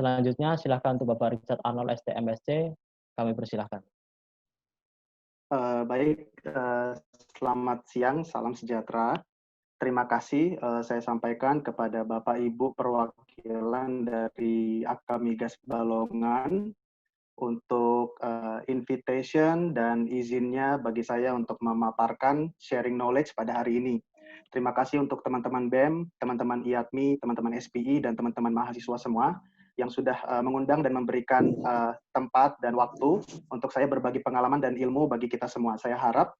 Selanjutnya silakan untuk Bapak Richard Arnold ST MSc, kami persilahkan. Baik, selamat siang, salam sejahtera. Terima kasih saya sampaikan kepada Bapak Ibu perwakilan dari Akamigas Balongan untuk invitation dan izinnya bagi saya untuk memaparkan sharing knowledge pada hari ini. Terima kasih untuk teman-teman BEM, teman-teman IATMI, teman-teman SPI, dan teman-teman mahasiswa semua yang sudah mengundang dan memberikan tempat dan waktu untuk saya berbagi pengalaman dan ilmu bagi kita semua. Saya harap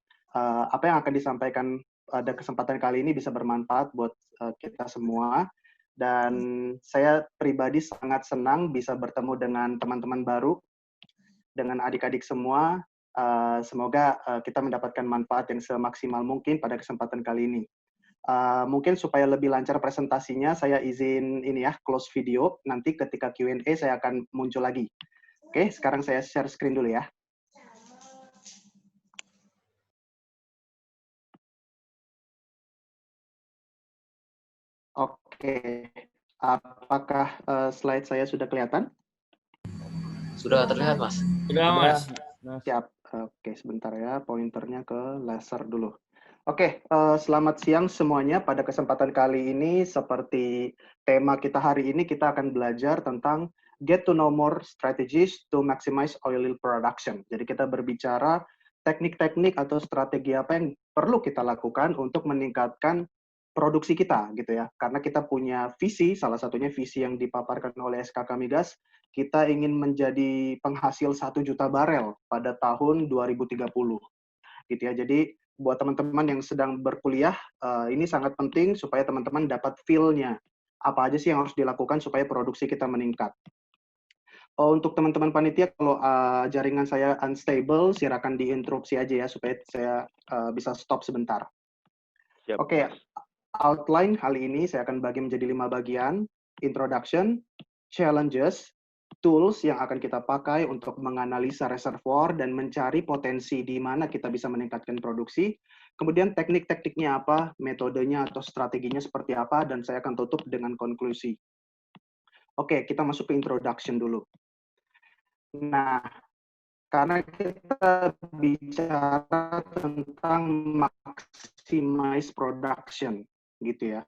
apa yang akan disampaikan pada kesempatan kali ini bisa bermanfaat buat kita semua. Dan saya pribadi sangat senang bisa bertemu dengan teman-teman baru, dengan adik-adik semua. Semoga kita mendapatkan manfaat yang semaksimal mungkin pada kesempatan kali ini. Mungkin supaya lebih lancar presentasinya, saya izin ini ya, close video. Nanti ketika Q&A saya akan muncul lagi. Oke, sekarang saya share screen dulu ya. Oke, apakah slide saya sudah kelihatan? Sudah terlihat, Mas. Sudah, Mas. Siap. Oke, sebentar ya, pointernya ke laser dulu. Oke, selamat siang semuanya. Pada kesempatan kali ini, seperti tema kita hari ini, kita akan belajar tentang get to know more strategies to maximize oil production. Jadi kita berbicara teknik-teknik atau strategi apa yang perlu kita lakukan untuk meningkatkan produksi kita, gitu ya. Karena kita punya visi, salah satunya visi yang dipaparkan oleh SKK Migas, kita ingin menjadi penghasil 1 juta barel pada tahun 2030. Gitu ya. Jadi buat teman-teman yang sedang berkuliah, ini sangat penting supaya teman-teman dapat feel-nya. Apa aja sih yang harus dilakukan supaya produksi kita meningkat. Untuk teman-teman panitia, kalau jaringan saya unstable, silakan diinterupsi aja ya, supaya saya bisa stop sebentar. Oke, outline kali ini saya akan bagi menjadi 5 bagian. Introduction, challenges, tools yang akan kita pakai untuk menganalisa reservoir dan mencari potensi di mana kita bisa meningkatkan produksi. Kemudian teknik-tekniknya apa, metodenya atau strateginya seperti apa, dan saya akan tutup dengan konklusi. Oke, kita masuk ke introduction dulu. Nah, karena kita bicara tentang maximize production, gitu ya.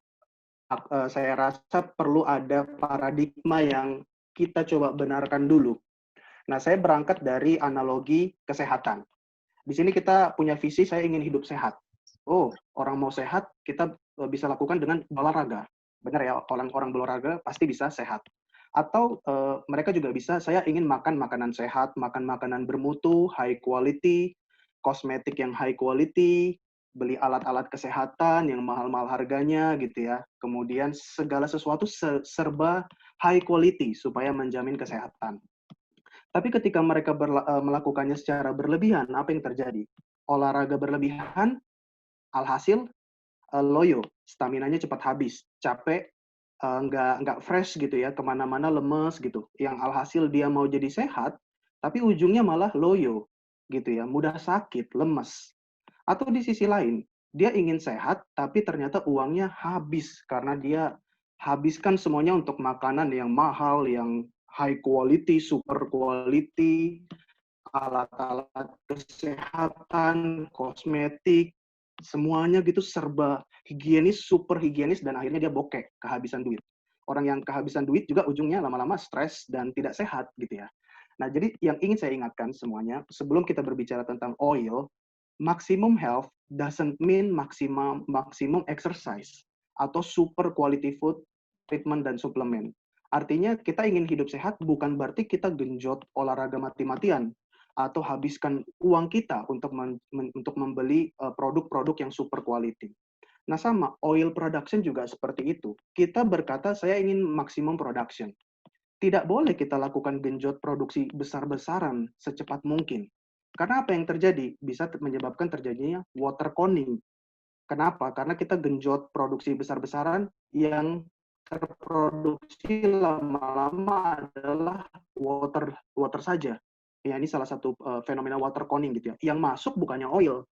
Saya rasa perlu ada paradigma yang kita coba benarkan dulu. Nah, saya berangkat dari analogi kesehatan. Di sini kita punya visi, saya ingin hidup sehat. Oh, orang mau sehat, kita bisa lakukan dengan olahraga. Benar ya, orang berolahraga pasti bisa sehat. Atau mereka juga bisa, saya ingin makan makanan sehat, makan makanan bermutu, high quality, kosmetik yang high quality, beli alat-alat kesehatan yang mahal-mahal harganya gitu ya. Kemudian segala sesuatu serba high quality supaya menjamin kesehatan. Tapi ketika mereka melakukannya secara berlebihan, apa yang terjadi? Olahraga berlebihan, alhasil loyo, staminanya cepat habis, capek, nggak fresh gitu ya, kemana-mana lemes gitu. Yang alhasil dia mau jadi sehat, tapi ujungnya malah loyo gitu ya, mudah sakit, lemes. Atau di sisi lain, dia ingin sehat, tapi ternyata uangnya habis karena dia habiskan semuanya untuk makanan yang mahal, yang high quality, super quality, alat-alat kesehatan, kosmetik, semuanya gitu serba higienis, super higienis, dan akhirnya dia bokek, kehabisan duit. Orang yang kehabisan duit juga ujungnya lama-lama stres dan tidak sehat gitu ya. Nah, jadi yang ingin saya ingatkan semuanya, sebelum kita berbicara tentang oil, maximum health doesn't mean maximum exercise atau super quality food, treatment, dan suplemen. Artinya kita ingin hidup sehat bukan berarti kita genjot olahraga mati-matian atau habiskan uang kita untuk membeli produk-produk yang super quality. Nah sama, oil production juga seperti itu. Kita berkata saya ingin maksimum production. Tidak boleh kita lakukan genjot produksi besar-besaran secepat mungkin. Karena apa yang terjadi? Bisa menyebabkan terjadinya water conning. Kenapa? Karena kita genjot produksi besar-besaran yang terproduksi lama-lama adalah water saja. Ya, ini salah satu fenomena water conning gitu ya. Yang masuk bukannya oil,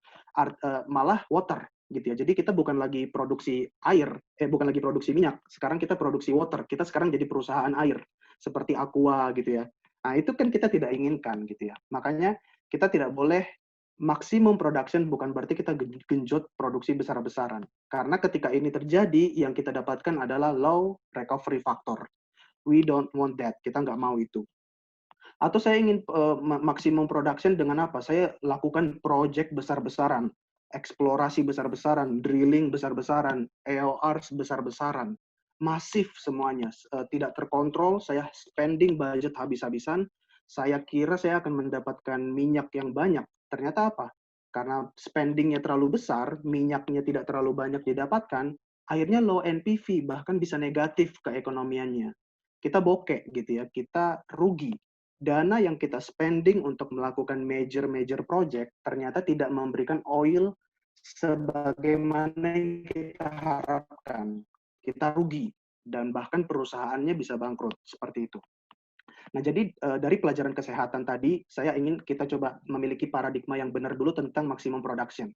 malah water gitu ya. Jadi kita bukan lagi produksi air, bukan lagi produksi minyak. Sekarang kita produksi water. Kita sekarang jadi perusahaan air. seperti aqua gitu ya. Nah, itu kan kita tidak inginkan gitu ya. Makanya kita tidak boleh maksimum production, bukan berarti kita genjot produksi besar-besaran. Karena ketika ini terjadi, yang kita dapatkan adalah low recovery factor. We don't want that. Kita nggak mau itu. Atau saya ingin maksimum production dengan apa? Saya lakukan project besar-besaran, eksplorasi besar-besaran, drilling besar-besaran, EOR besar-besaran, masif semuanya, tidak terkontrol. Saya spending budget habis-habisan. Saya kira saya akan mendapatkan minyak yang banyak. Ternyata apa? Karena spendingnya terlalu besar, minyaknya tidak terlalu banyak didapatkan, akhirnya low NPV, bahkan bisa negatif keekonomiannya. Kita bokeh gitu ya, kita rugi. Dana yang kita spending untuk melakukan major project ternyata tidak memberikan oil sebagaimana yang kita harapkan. Kita rugi dan bahkan perusahaannya bisa bangkrut seperti itu. Nah, jadi dari pelajaran kesehatan tadi, saya ingin kita coba memiliki paradigma yang benar dulu tentang maximum production.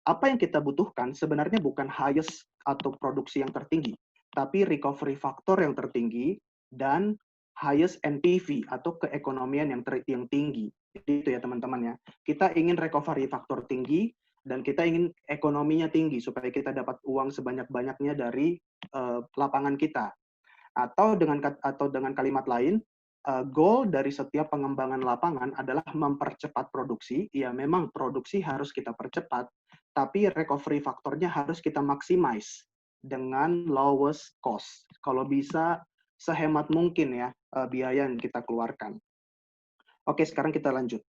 Apa yang kita butuhkan sebenarnya bukan highest atau produksi yang tertinggi, tapi recovery factor yang tertinggi dan highest NPV atau keekonomian yang tinggi. Jadi itu ya teman-teman ya. Kita ingin recovery factor tinggi dan kita ingin ekonominya tinggi supaya kita dapat uang sebanyak-banyaknya dari lapangan kita. Atau dengan kalimat lain, goal dari setiap pengembangan lapangan adalah mempercepat produksi. Ya, memang produksi harus kita percepat, tapi recovery faktornya harus kita maximize dengan lowest cost. Kalau bisa sehemat mungkin ya biaya yang kita keluarkan. Oke, sekarang kita lanjut.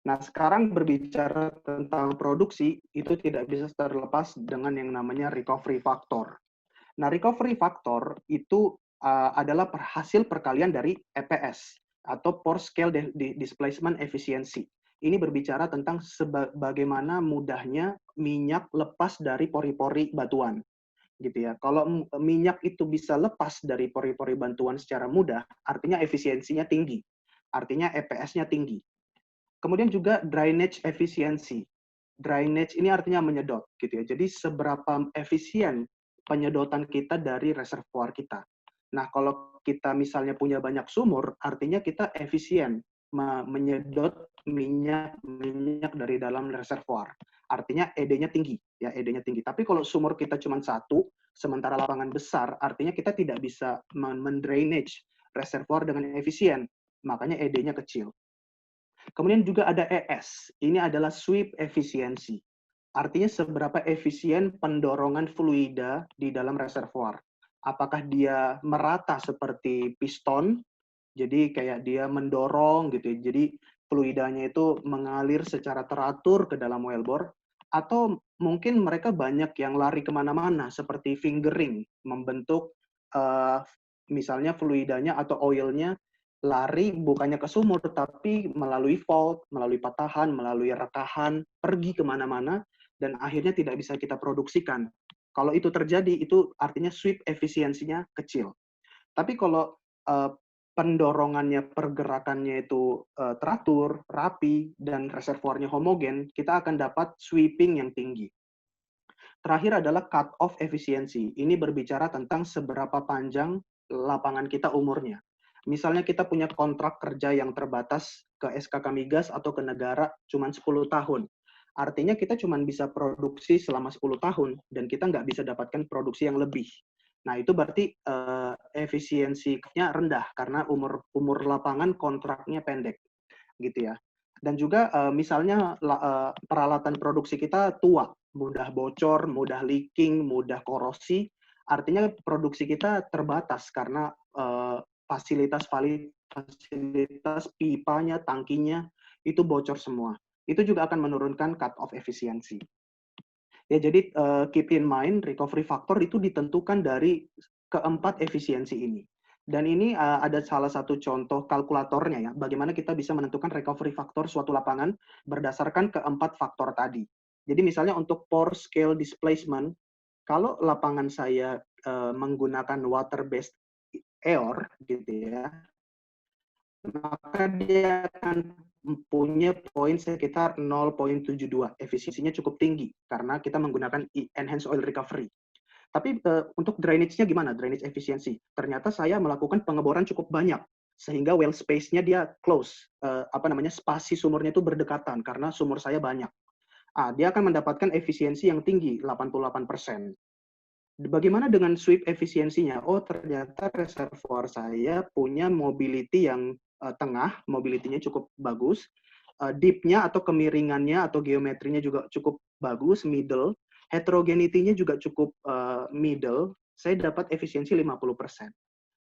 Nah, sekarang berbicara tentang produksi, itu tidak bisa terlepas dengan yang namanya recovery factor. Nah, recovery factor itu adalah hasil perkalian dari EPS atau Pore Scale Displacement Efficiency. Ini berbicara tentang bagaimana mudahnya minyak lepas dari pori-pori batuan, gitu ya. Kalau minyak itu bisa lepas dari pori-pori batuan secara mudah, artinya efisiensinya tinggi, artinya EPS-nya tinggi. Kemudian juga drainage efficiency. Drainage ini artinya menyedot, gitu ya. Jadi seberapa efisien penyedotan kita dari reservoir kita. Nah, kalau kita misalnya punya banyak sumur, artinya kita efisien menyedot minyak dari dalam reservoir. Artinya ED-nya tinggi, ya ED-nya tinggi. Tapi kalau sumur kita cuma satu, sementara lapangan besar, artinya kita tidak bisa mendrainage reservoir dengan efisien. Makanya ED-nya kecil. Kemudian juga ada ES. Ini adalah sweep efisiensi. Artinya seberapa efisien pendorongan fluida di dalam reservoir. Apakah dia merata seperti piston, jadi kayak dia mendorong gitu ya. Jadi fluidanya itu mengalir secara teratur ke dalam wellbore, atau mungkin mereka banyak yang lari kemana-mana seperti fingering, membentuk misalnya fluidanya atau oilnya lari bukannya ke sumur, tapi melalui fault, melalui patahan, melalui rekahan, pergi kemana-mana, dan akhirnya tidak bisa kita produksikan. Kalau itu terjadi, itu artinya sweep efisiensinya kecil. Tapi kalau pendorongannya, pergerakannya itu teratur, rapi, dan reservoirnya homogen, kita akan dapat sweeping yang tinggi. Terakhir adalah cut-off efisiensi. Ini berbicara tentang seberapa panjang lapangan kita umurnya. Misalnya kita punya kontrak kerja yang terbatas ke SKK Migas atau ke negara cuma 10 tahun. Artinya kita cuma bisa produksi selama 10 tahun dan kita nggak bisa dapatkan produksi yang lebih. Nah, itu berarti efisiensinya rendah karena umur lapangan kontraknya pendek, gitu ya. Dan juga misalnya peralatan produksi kita tua, mudah bocor, mudah leaking, mudah korosi, artinya produksi kita terbatas karena fasilitas pipanya, tangkinya itu bocor semua. Itu juga akan menurunkan cut-off efisiensi. Ya, jadi keep in mind recovery factor itu ditentukan dari keempat efisiensi ini. Dan ini ada salah satu contoh kalkulatornya ya, bagaimana kita bisa menentukan recovery factor suatu lapangan berdasarkan keempat faktor tadi. Jadi misalnya untuk pore scale displacement, kalau lapangan saya menggunakan water based EOR gitu ya, maka dia akan punya poin sekitar 0,72. Efisiensinya cukup tinggi karena kita menggunakan enhanced oil recovery. Tapi untuk drainage-nya gimana? Drainage efisiensi. Ternyata saya melakukan pengeboran cukup banyak sehingga well space-nya dia close, spasi sumurnya itu berdekatan karena sumur saya banyak. Dia akan mendapatkan efisiensi yang tinggi, 88%. Bagaimana dengan sweep efisiensinya? Oh, ternyata reservoir saya punya mobility yang tengah, mobility-nya cukup bagus, deep-nya atau kemiringannya atau geometrinya juga cukup bagus, middle, heterogeneity-nya juga cukup middle, saya dapat efisiensi 50%.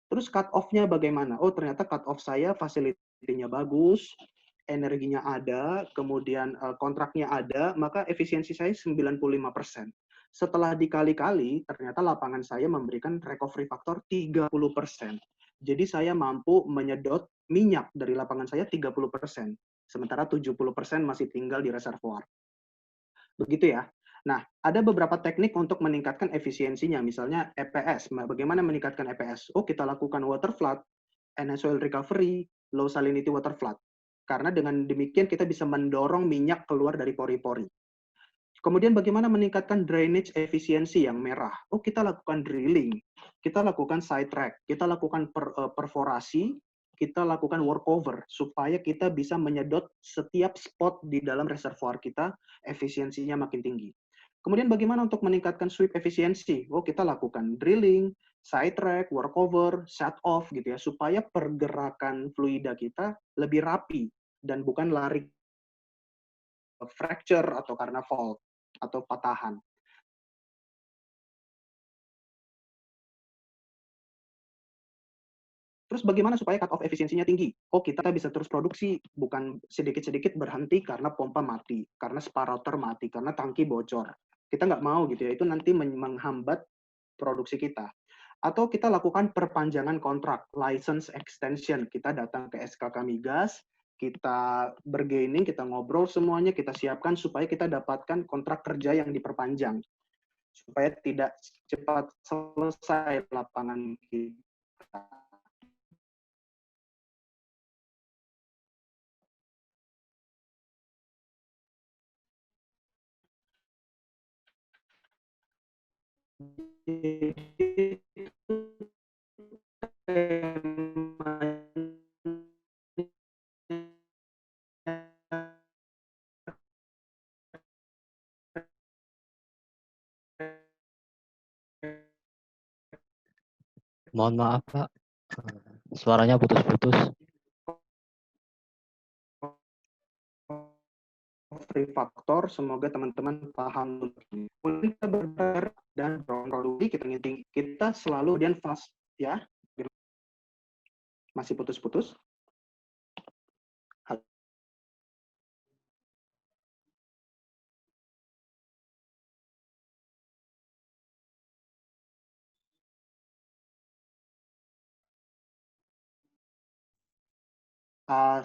Terus cut off-nya bagaimana? Oh, ternyata cut off saya facility-nya bagus, energinya ada, kemudian kontraknya ada, maka efisiensi saya 95%. Setelah dikali-kali, ternyata lapangan saya memberikan recovery factor 30%. Jadi saya mampu menyedot minyak dari lapangan saya 30%, sementara 70% masih tinggal di reservoir. Begitu ya. Nah, ada beberapa teknik untuk meningkatkan efisiensinya, misalnya EPS. Bagaimana meningkatkan EPS? Oh, kita lakukan water flood, enhanced soil recovery, low salinity water flood. Karena dengan demikian kita bisa mendorong minyak keluar dari pori-pori. Kemudian bagaimana meningkatkan drainage efisiensi yang merah? Oh, kita lakukan drilling, kita lakukan side track, kita lakukan perforasi, kita lakukan workover supaya kita bisa menyedot setiap spot di dalam reservoir kita, efisiensinya makin tinggi. Kemudian bagaimana untuk meningkatkan sweep efisiensi? Oh, kita lakukan drilling, side track, workover, shut off gitu ya, supaya pergerakan fluida kita lebih rapi dan bukan lari fracture atau karena fault atau patahan. Terus bagaimana supaya cut off efisiensinya tinggi? Oh, kita bisa terus produksi, bukan sedikit-sedikit berhenti karena pompa mati, karena sparator mati, karena tangki bocor. Kita nggak mau gitu ya, itu nanti menghambat produksi kita. Atau kita lakukan perpanjangan kontrak, license extension. Kita datang ke SKK Migas, kita bergaining, kita ngobrol semuanya, kita siapkan supaya kita dapatkan kontrak kerja yang diperpanjang. Supaya tidak cepat selesai lapangan kita. Mohon maaf, Pak. Suaranya putus-putus. Free faktor, semoga teman-teman paham. Kita berber dan produksi kita selalu dan fast ya. Masih putus-putus.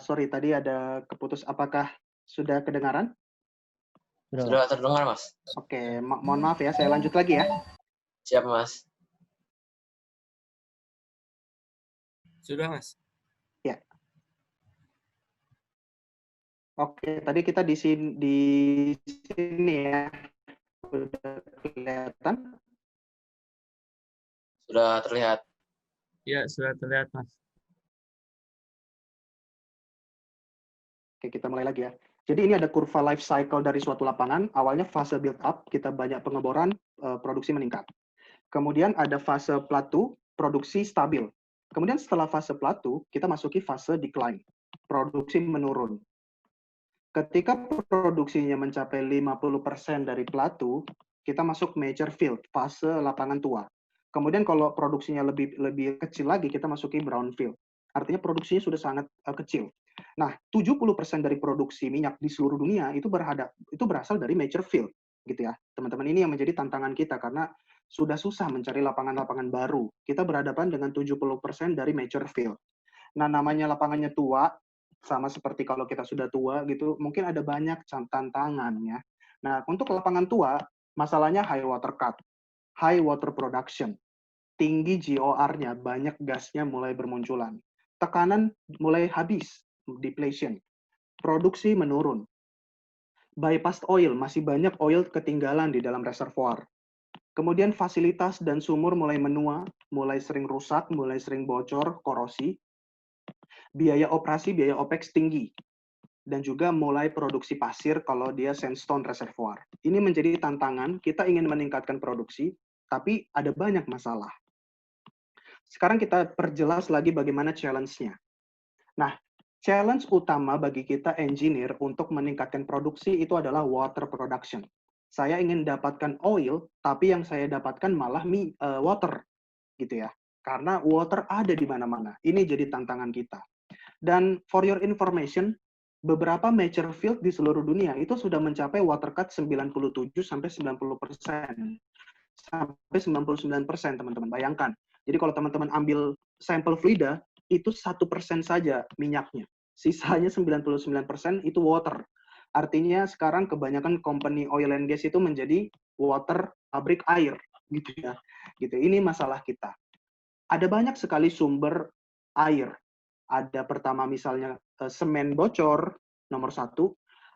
Sorry, tadi ada keputus. Apakah sudah kedengaran? Sudah terdengar, Mas. Oke, mohon maaf ya, saya lanjut lagi ya. Siap, Mas. Sudah, Mas. Ya. Oke, tadi kita di sini ya. Sudah kelihatan? Sudah terlihat. Ya, sudah terlihat, Mas. Oke, kita mulai lagi ya. Jadi ini ada kurva life cycle dari suatu lapangan. Awalnya fase build up, kita banyak pengeboran, produksi meningkat. Kemudian ada fase plateau, produksi stabil. Kemudian setelah fase plateau, kita masuki fase decline, produksi menurun. Ketika produksinya mencapai 50% dari plateau, kita masuk mature field, fase lapangan tua. Kemudian kalau produksinya lebih kecil lagi, kita masuki brown field. Artinya produksinya sudah sangat kecil. Nah, 70% dari produksi minyak di seluruh dunia itu berasal dari mature field, gitu ya. Teman-teman, ini yang menjadi tantangan kita karena sudah susah mencari lapangan-lapangan baru. Kita berhadapan dengan 70% dari mature field. Nah, namanya lapangannya tua, sama seperti kalau kita sudah tua gitu, mungkin ada banyak tantangan ya. Nah, untuk lapangan tua, masalahnya high water cut, high water production, tinggi GOR-nya, banyak gasnya mulai bermunculan. Tekanan mulai habis, depletion. Produksi menurun. Bypass oil, masih banyak oil ketinggalan di dalam reservoir. Kemudian fasilitas dan sumur mulai menua, mulai sering rusak, mulai sering bocor, korosi. Biaya operasi, biaya OPEX tinggi. Dan juga mulai produksi pasir kalau dia sandstone reservoir. Ini menjadi tantangan, kita ingin meningkatkan produksi, tapi ada banyak masalah. Sekarang kita perjelas lagi bagaimana challenge-nya. Nah, challenge utama bagi kita engineer untuk meningkatkan produksi itu adalah water production. Saya ingin dapatkan oil, tapi yang saya dapatkan malah water, gitu ya. Karena water ada di mana-mana. Ini jadi tantangan kita. Dan for your information, beberapa major field di seluruh dunia itu sudah mencapai water cut 97 sampai 90%. Sampai 99%, teman-teman. Bayangkan. Jadi kalau teman-teman ambil sampel fluida, itu 1% saja minyaknya. Sisanya 99% itu water. Artinya sekarang kebanyakan company oil and gas itu menjadi water pabrik air, gitu ya. Gitu. Ini masalah kita. Ada banyak sekali sumber air. Ada pertama misalnya semen bocor, nomor 1,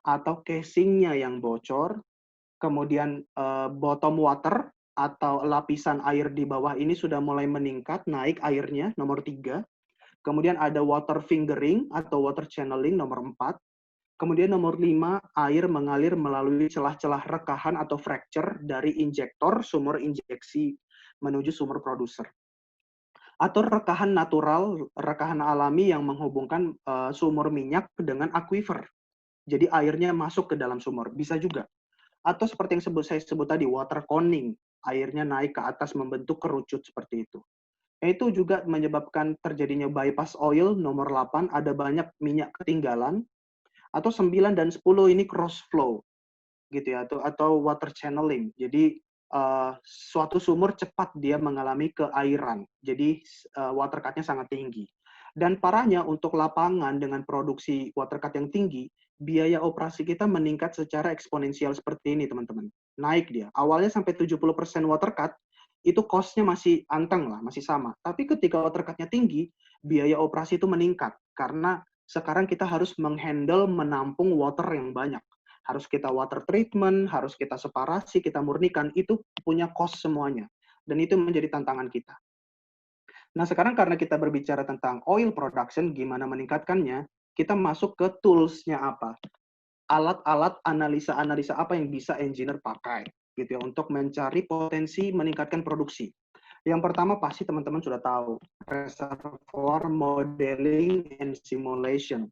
atau casingnya yang bocor, kemudian bottom water, atau lapisan air di bawah ini sudah mulai meningkat, naik airnya, nomor 3. Kemudian ada water fingering atau water channeling, nomor 4. Kemudian nomor 5, air mengalir melalui celah-celah rekahan atau fracture dari injektor, sumur injeksi menuju sumur produser. Atau rekahan natural, rekahan alami yang menghubungkan sumur minyak dengan aquifer. Jadi airnya masuk ke dalam sumur, bisa juga. Atau seperti yang saya sebut tadi, water conning, airnya naik ke atas membentuk kerucut seperti itu. Itu juga menyebabkan terjadinya bypass oil, nomor 8, ada banyak minyak ketinggalan. Atau 9 dan 10 ini cross flow, gitu ya, atau water channeling. Jadi suatu sumur cepat dia mengalami keairan. Jadi water cut-nya sangat tinggi. Dan parahnya untuk lapangan dengan produksi water cut yang tinggi, biaya operasi kita meningkat secara eksponensial seperti ini, teman-teman. Naik dia. Awalnya sampai 70% water cut, itu cost-nya masih anteng lah, masih sama. Tapi ketika water cut-nya tinggi, biaya operasi itu meningkat. Karena sekarang kita harus menghandle, menampung water yang banyak. Harus kita water treatment, harus kita separasi, kita murnikan, itu punya cost semuanya. Dan itu menjadi tantangan kita. Nah, sekarang karena kita berbicara tentang oil production, gimana meningkatkannya, kita masuk ke tools-nya apa. Alat-alat analisa-analisa apa yang bisa engineer pakai, gitu ya, untuk mencari potensi meningkatkan produksi. Yang pertama pasti teman-teman sudah tahu, reservoir modeling and simulation.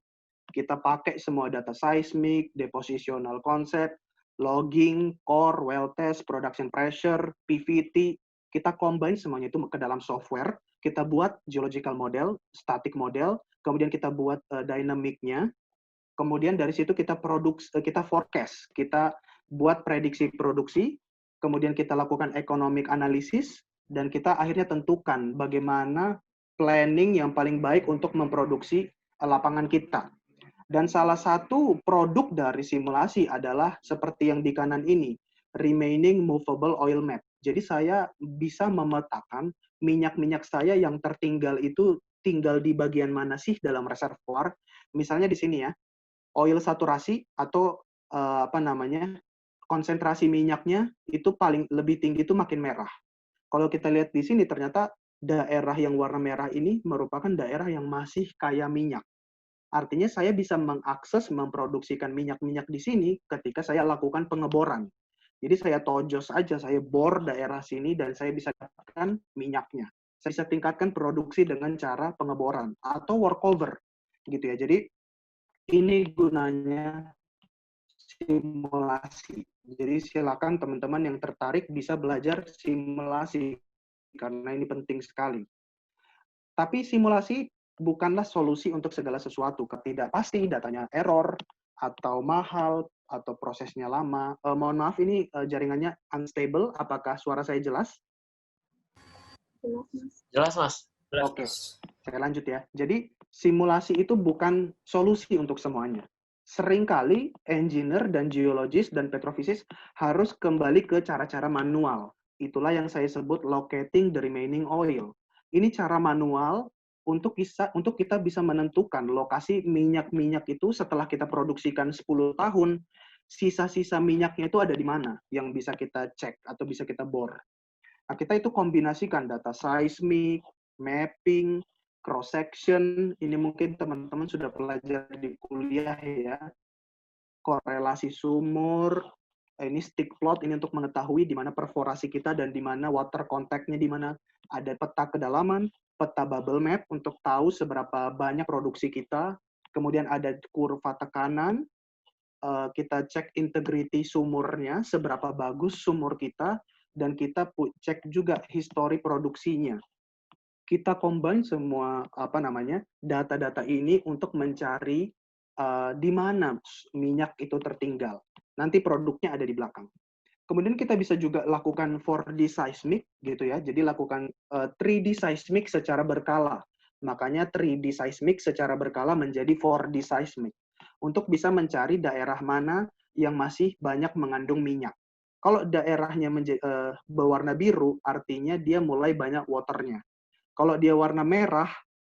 Kita pakai semua data seismic, depositional concept, logging, core, well test, production pressure, PVT, kita combine semuanya itu ke dalam software, kita buat geological model, static model, kemudian kita buat dynamic-nya, kemudian dari situ kita forecast, kita buat prediksi produksi, kemudian kita lakukan economic analysis, dan kita akhirnya tentukan bagaimana planning yang paling baik untuk memproduksi lapangan kita. Dan salah satu produk dari simulasi adalah seperti yang di kanan ini, remaining movable oil map. Jadi saya bisa memetakan minyak-minyak saya yang tertinggal itu tinggal di bagian mana sih dalam reservoir. Misalnya di sini ya, oil saturasi atau konsentrasi minyaknya itu paling lebih tinggi itu makin merah. Kalau kita lihat di sini ternyata daerah yang warna merah ini merupakan daerah yang masih kaya minyak. Artinya saya bisa mengakses, memproduksikan minyak-minyak di sini ketika saya lakukan pengeboran. Jadi saya tojos aja, saya bor daerah sini dan saya bisa dapatkan minyaknya. Saya bisa tingkatkan produksi dengan cara pengeboran atau workover, gitu ya. Jadi ini gunanya simulasi. Jadi silakan teman-teman yang tertarik bisa belajar simulasi karena ini penting sekali. Tapi simulasi bukanlah solusi untuk segala sesuatu. Tidak pasti datanya error atau mahal atau prosesnya lama. Mohon maaf ini jaringannya unstable. Apakah suara saya jelas? Jelas, Mas. Oke, saya lanjut ya. Jadi simulasi itu bukan solusi untuk semuanya. Seringkali engineer dan geologis dan petrofisis harus kembali ke cara-cara manual. Itulah yang saya sebut locating the remaining oil. Ini cara manual untuk kita bisa menentukan lokasi minyak-minyak itu setelah kita produksikan 10 tahun, sisa-sisa minyaknya itu ada di mana yang bisa kita cek atau bisa kita bor. Nah, kita itu kombinasikan data seismik, mapping, cross section, ini mungkin teman-teman sudah pelajari di kuliah ya, korelasi sumur, ini stick plot ini untuk mengetahui di mana perforasi kita dan di mana water contact-nya, di mana ada peta kedalaman, peta bubble map untuk tahu seberapa banyak produksi kita, kemudian ada kurva tekanan, kita cek integrity sumurnya, seberapa bagus sumur kita, dan kita cek juga histori produksinya. Kita combine semua data-data ini untuk mencari di mana minyak itu tertinggal. Nanti produknya ada di belakang. Kemudian kita bisa juga lakukan 4D seismic gitu ya. Jadi lakukan 3D seismic secara berkala. Makanya 3D seismic secara berkala menjadi 4D seismic untuk bisa mencari daerah mana yang masih banyak mengandung minyak. Kalau daerahnya berwarna biru, artinya dia mulai banyak waternya. Kalau dia warna merah,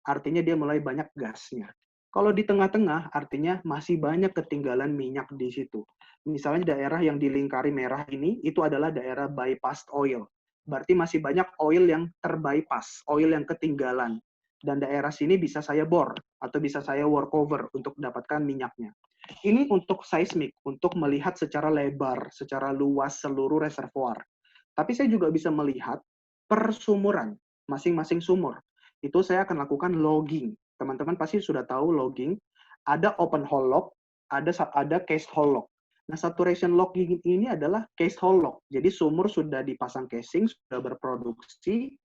artinya dia mulai banyak gasnya. Kalau di tengah-tengah, artinya masih banyak ketinggalan minyak di situ. Misalnya daerah yang dilingkari merah ini, itu adalah daerah bypass oil. Berarti masih banyak oil yang terbypass, oil yang ketinggalan. Dan daerah sini bisa saya bor, atau bisa saya workover untuk dapatkan minyaknya. Ini untuk seismik, untuk melihat secara lebar, secara luas seluruh reservoir. Tapi saya juga bisa melihat persumuran, masing-masing sumur. Itu saya akan lakukan logging. Teman-teman pasti sudah tahu logging. Ada open hole log, ada case hole log. Nah, saturation logging ini adalah case hole log. Jadi sumur sudah dipasang casing, sudah berproduksi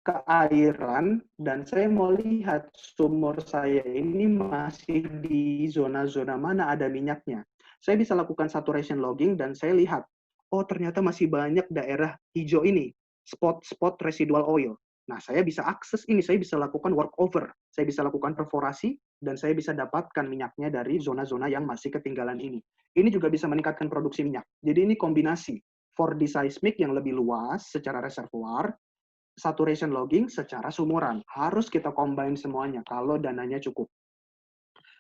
keairan, dan saya mau lihat sumur saya ini masih di zona-zona mana ada minyaknya. Saya bisa lakukan saturation logging dan saya lihat, oh ternyata masih banyak daerah hijau ini, spot-spot residual oil. Nah, saya bisa akses ini, saya bisa lakukan workover, saya bisa lakukan perforasi, dan saya bisa dapatkan minyaknya dari zona-zona yang masih ketinggalan ini. Ini juga bisa meningkatkan produksi minyak. Jadi ini kombinasi 4D seismic yang lebih luas secara reservoir, saturation logging secara sumuran. Harus kita combine semuanya kalau dananya cukup.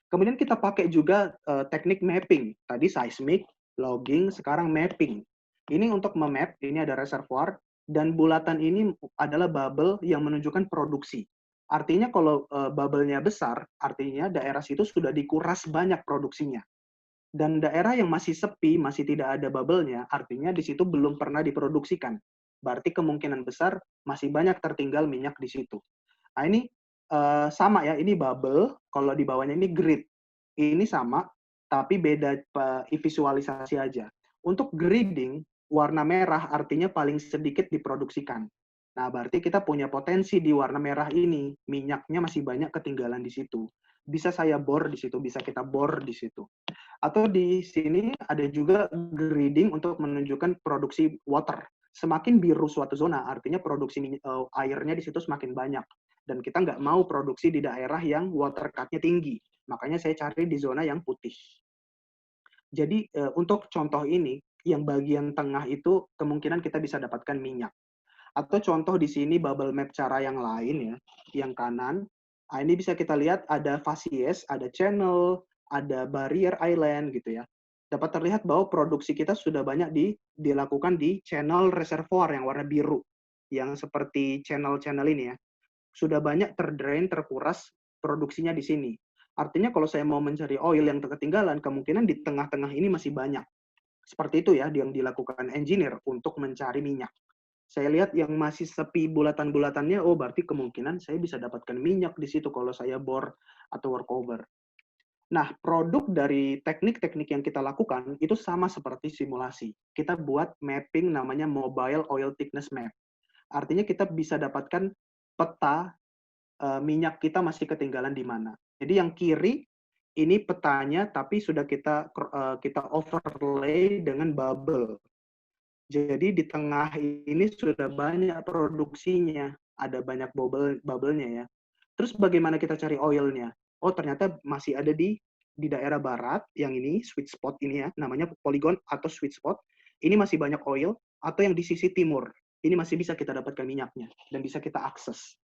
Kemudian kita pakai juga teknik mapping. Tadi seismic, logging, sekarang mapping. Ini untuk memap, ini ada reservoir, dan bulatan ini adalah bubble yang menunjukkan produksi. Artinya kalau bubble-nya besar, artinya daerah situ sudah dikuras banyak produksinya. Dan daerah yang masih sepi, masih tidak ada bubble-nya, artinya di situ belum pernah diproduksikan. Berarti kemungkinan besar masih banyak tertinggal minyak di situ. Nah, ini sama ya, ini bubble, kalau di bawahnya ini grid. Ini sama, tapi beda visualisasi aja. Untuk gridding, warna merah artinya paling sedikit diproduksikan. Nah, berarti kita punya potensi di warna merah ini, minyaknya masih banyak ketinggalan di situ. Bisa saya bor di situ, bisa kita bor di situ. Atau di sini ada juga grading untuk menunjukkan produksi water. Semakin biru suatu zona, artinya produksi airnya di situ semakin banyak. Dan kita nggak mau produksi di daerah yang water cut-nya tinggi. Makanya saya cari di zona yang putih. Jadi untuk contoh ini, yang bagian tengah itu kemungkinan kita bisa dapatkan minyak. Atau contoh di sini bubble map cara yang lain ya, yang kanan. Nah, ini bisa kita lihat ada facies, ada channel, ada barrier island gitu ya. Dapat terlihat bahwa produksi kita sudah banyak dilakukan di channel reservoir yang warna biru, yang seperti channel-channel ini ya. Sudah banyak terdrain, terkuras produksinya di sini. Artinya kalau saya mau mencari oil yang ketinggalan, kemungkinan di tengah-tengah ini masih banyak. Seperti itu ya yang dilakukan engineer untuk mencari minyak. Saya lihat yang masih sepi bulatan-bulatannya, oh berarti kemungkinan saya bisa dapatkan minyak di situ kalau saya bor atau workover. Nah, produk dari teknik-teknik yang kita lakukan itu sama seperti simulasi. Kita buat mapping namanya Mobile Oil Thickness Map. Artinya kita bisa dapatkan peta minyak kita masih ketinggalan di mana. Jadi yang kiri ini petanya, tapi sudah kita overlay dengan bubble. Jadi di tengah ini sudah banyak produksinya, ada banyak bubble-nya ya. Terus bagaimana kita cari oilnya? Oh ternyata masih ada di daerah barat, yang ini sweet spot ini ya, namanya polygon atau sweet spot. Ini masih banyak oil, atau yang di sisi timur, ini masih bisa kita dapatkan minyaknya dan bisa kita akses.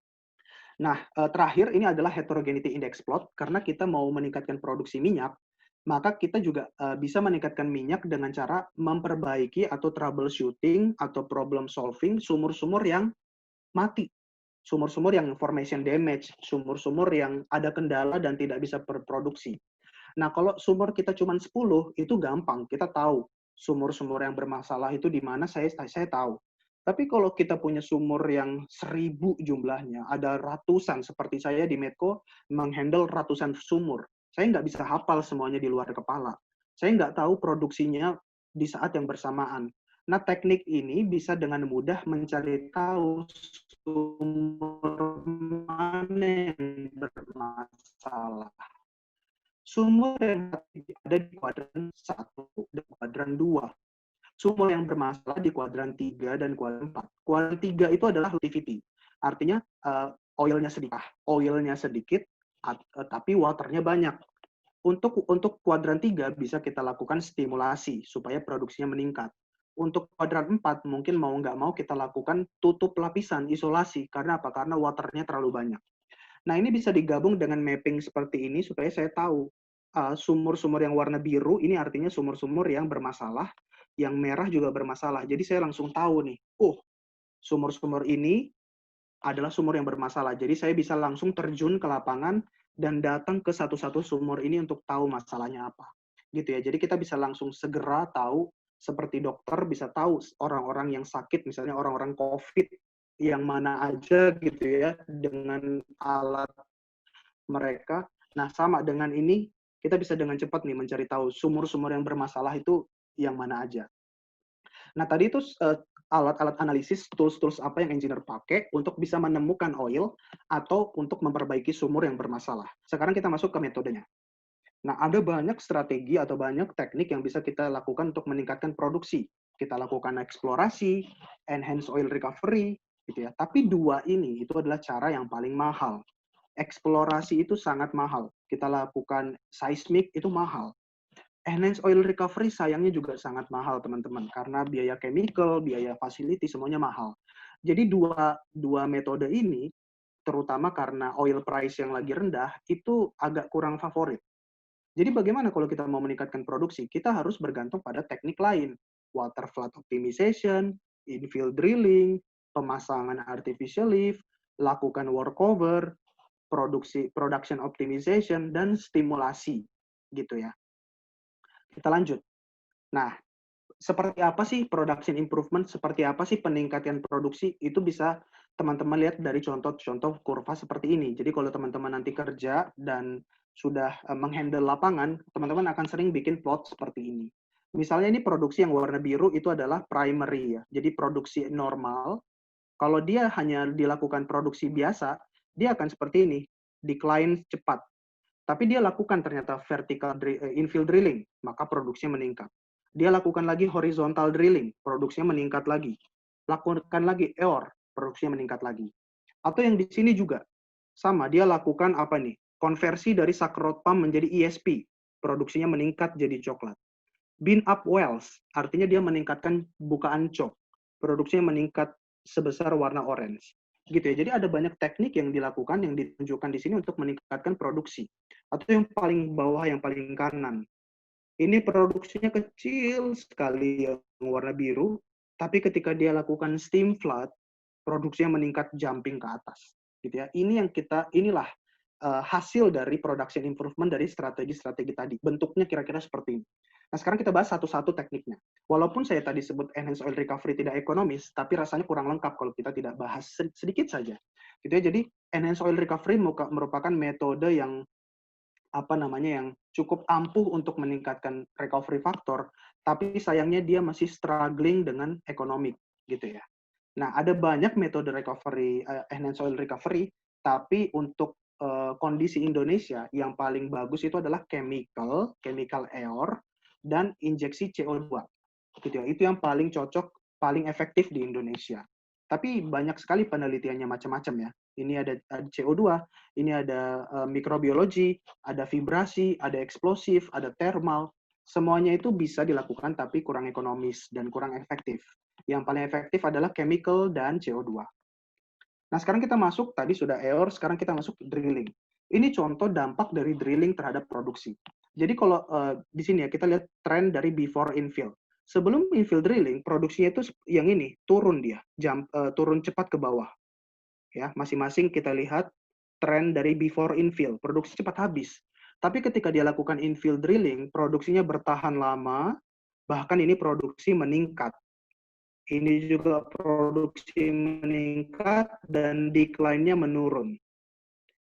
Nah terakhir ini adalah heterogeneity index plot, karena kita mau meningkatkan produksi minyak. maka kita juga bisa meningkatkan minyak dengan cara memperbaiki atau troubleshooting atau problem solving sumur-sumur yang mati, sumur-sumur yang information damage, sumur-sumur yang ada kendala dan tidak bisa berproduksi. Nah, kalau sumur kita cuma 10, itu gampang, kita tahu sumur-sumur yang bermasalah itu di mana, saya tahu. Tapi kalau kita punya sumur yang 1000 jumlahnya, ada ratusan, seperti saya di Medco, menghandle ratusan sumur. Saya nggak bisa hafal semuanya di luar kepala. Saya nggak tahu produksinya di saat yang bersamaan. Nah, teknik ini bisa dengan mudah mencari tahu sumur mana yang bermasalah. Sumur yang ada di kuadran 1 dan kuadran 2. Sumur yang bermasalah di kuadran 3 dan kuadran 4. Kuadran 3 itu adalah activity. Artinya oilnya sedikit, tapi waternya banyak. Untuk kuadran 3 bisa kita lakukan stimulasi supaya produksinya meningkat. Untuk kuadran 4 mungkin mau nggak mau kita lakukan tutup lapisan, isolasi. Karena apa? Karena waternya terlalu banyak. Nah, ini bisa digabung dengan mapping seperti ini supaya saya tahu sumur-sumur yang warna biru ini artinya sumur-sumur yang bermasalah, yang merah juga bermasalah. Jadi saya langsung tahu nih, sumur-sumur ini adalah sumur yang bermasalah. Jadi saya bisa langsung terjun ke lapangan dan datang ke satu-satu sumur ini untuk tahu masalahnya apa. Gitu ya. Jadi kita bisa langsung segera tahu, seperti dokter bisa tahu orang-orang yang sakit, misalnya orang-orang COVID yang mana aja gitu ya, dengan alat mereka. Nah, sama dengan ini, kita bisa dengan cepat nih mencari tahu sumur-sumur yang bermasalah itu yang mana aja. Nah, tadi itu alat-alat analisis, tools-tools apa yang engineer pakai untuk bisa menemukan oil atau untuk memperbaiki sumur yang bermasalah. Sekarang kita masuk ke metodenya. Nah, ada banyak strategi atau banyak teknik yang bisa kita lakukan untuk meningkatkan produksi. Kita lakukan eksplorasi, enhance oil recovery, gitu ya. Tapi dua ini itu adalah cara yang paling mahal. Eksplorasi itu sangat mahal. Kita lakukan seismic itu mahal. Enhance oil recovery sayangnya juga sangat mahal, teman-teman, karena biaya chemical, biaya facility, semuanya mahal. Jadi dua metode ini, terutama karena oil price yang lagi rendah, itu agak kurang favorit. Jadi bagaimana kalau kita mau meningkatkan produksi? Kita harus bergantung pada teknik lain. Water flood optimization, infill drilling, pemasangan artificial lift, lakukan workover, production optimization, dan stimulasi. Gitu ya. Kita lanjut. Nah, seperti apa sih production improvement? Seperti apa sih peningkatan produksi? Itu bisa teman-teman lihat dari contoh-contoh kurva seperti ini. Jadi kalau teman-teman nanti kerja dan sudah menghandle lapangan, teman-teman akan sering bikin plot seperti ini. Misalnya ini produksi yang warna biru itu adalah primary ya. Jadi produksi normal. Kalau dia hanya dilakukan produksi biasa, dia akan seperti ini, decline cepat. Tapi dia lakukan ternyata vertical infill drilling, maka produksinya meningkat. Dia lakukan lagi horizontal drilling, produksinya meningkat lagi. Lakukan lagi EOR, produksinya meningkat lagi. Atau yang di sini juga, sama, dia lakukan apa nih? Konversi dari saccharode pump menjadi ESP, produksinya meningkat jadi coklat. Bin up wells, artinya dia meningkatkan bukaan cok, produksinya meningkat sebesar warna orange. Gitu ya. Jadi ada banyak teknik yang dilakukan, yang ditunjukkan di sini untuk meningkatkan produksi. Atau yang paling bawah, yang paling kanan. Ini produksinya kecil sekali yang warna biru, tapi ketika dia lakukan steam flood, produksinya meningkat jumping ke atas. Gitu ya. Inilah hasil dari production improvement dari strategi-strategi tadi. Bentuknya kira-kira seperti ini. Nah, sekarang kita bahas satu-satu tekniknya. Walaupun saya tadi sebut enhanced oil recovery tidak ekonomis, tapi rasanya kurang lengkap kalau kita tidak bahas sedikit saja. Gitu ya. Jadi, enhanced oil recovery merupakan metode yang yang cukup ampuh untuk meningkatkan recovery factor, tapi sayangnya dia masih struggling dengan ekonomi, gitu ya. Nah, ada banyak metode recovery, enhanced oil recovery, tapi untuk kondisi Indonesia yang paling bagus itu adalah chemical EOR, dan injeksi CO2. Gitu ya. Itu yang paling cocok, paling efektif di Indonesia. Tapi banyak sekali penelitiannya macam-macam ya. Ini ada CO2, ini ada mikrobiologi, ada vibrasi, ada eksplosif, ada thermal. Semuanya itu bisa dilakukan tapi kurang ekonomis dan kurang efektif. Yang paling efektif adalah chemical dan CO2. Nah, sekarang kita masuk, tadi sudah EOR, sekarang kita masuk drilling. Ini contoh dampak dari drilling terhadap produksi. Jadi kalau di sini ya kita lihat tren dari before infill. Sebelum infill drilling, produksinya itu yang ini turun dia, turun cepat ke bawah. Ya, masing-masing kita lihat tren dari before infill, produksi cepat habis. Tapi ketika dia lakukan infill drilling, produksinya bertahan lama, bahkan ini produksi meningkat. Ini juga produksi meningkat dan decline-nya menurun.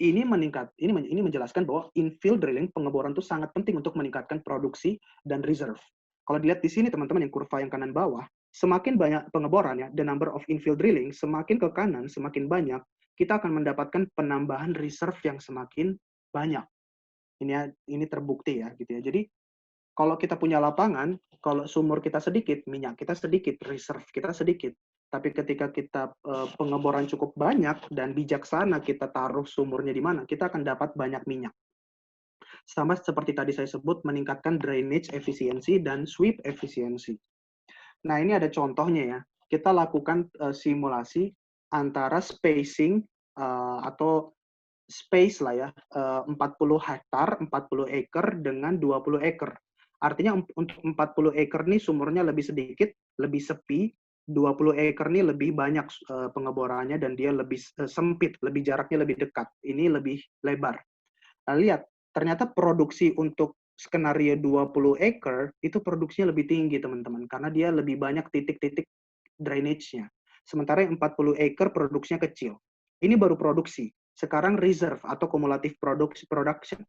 Ini meningkat, ini menjelaskan bahwa infill drilling, pengeboran itu sangat penting untuk meningkatkan produksi dan reserve. Kalau dilihat di sini teman-teman yang kurva yang kanan bawah, semakin banyak pengeboran ya, the number of infill drilling, semakin ke kanan, semakin banyak, kita akan mendapatkan penambahan reserve yang semakin banyak. Ini terbukti ya, gitu ya. Jadi kalau kita punya lapangan, kalau sumur kita sedikit, minyak kita sedikit, reserve kita sedikit. Tapi ketika kita pengeboran cukup banyak dan bijaksana kita taruh sumurnya di mana, kita akan dapat banyak minyak. Sama seperti tadi saya sebut, meningkatkan drainage efisiensi dan sweep efisiensi. Nah, ini ada contohnya ya. Kita lakukan simulasi antara spacing atau space lah ya, 40 hektar, 40 acre dengan 20 acre. Artinya untuk 40 acre nih sumurnya lebih sedikit, lebih sepi, 20 acre nih lebih banyak pengeborannya dan dia lebih sempit, lebih jaraknya lebih dekat. Ini lebih lebar. Nah, lihat, ternyata produksi untuk skenario 20 acre itu produksinya lebih tinggi, teman-teman, karena dia lebih banyak titik-titik drainage-nya. Sementara yang 40 acre produksinya kecil. Ini baru produksi. Sekarang reserve atau cumulative production.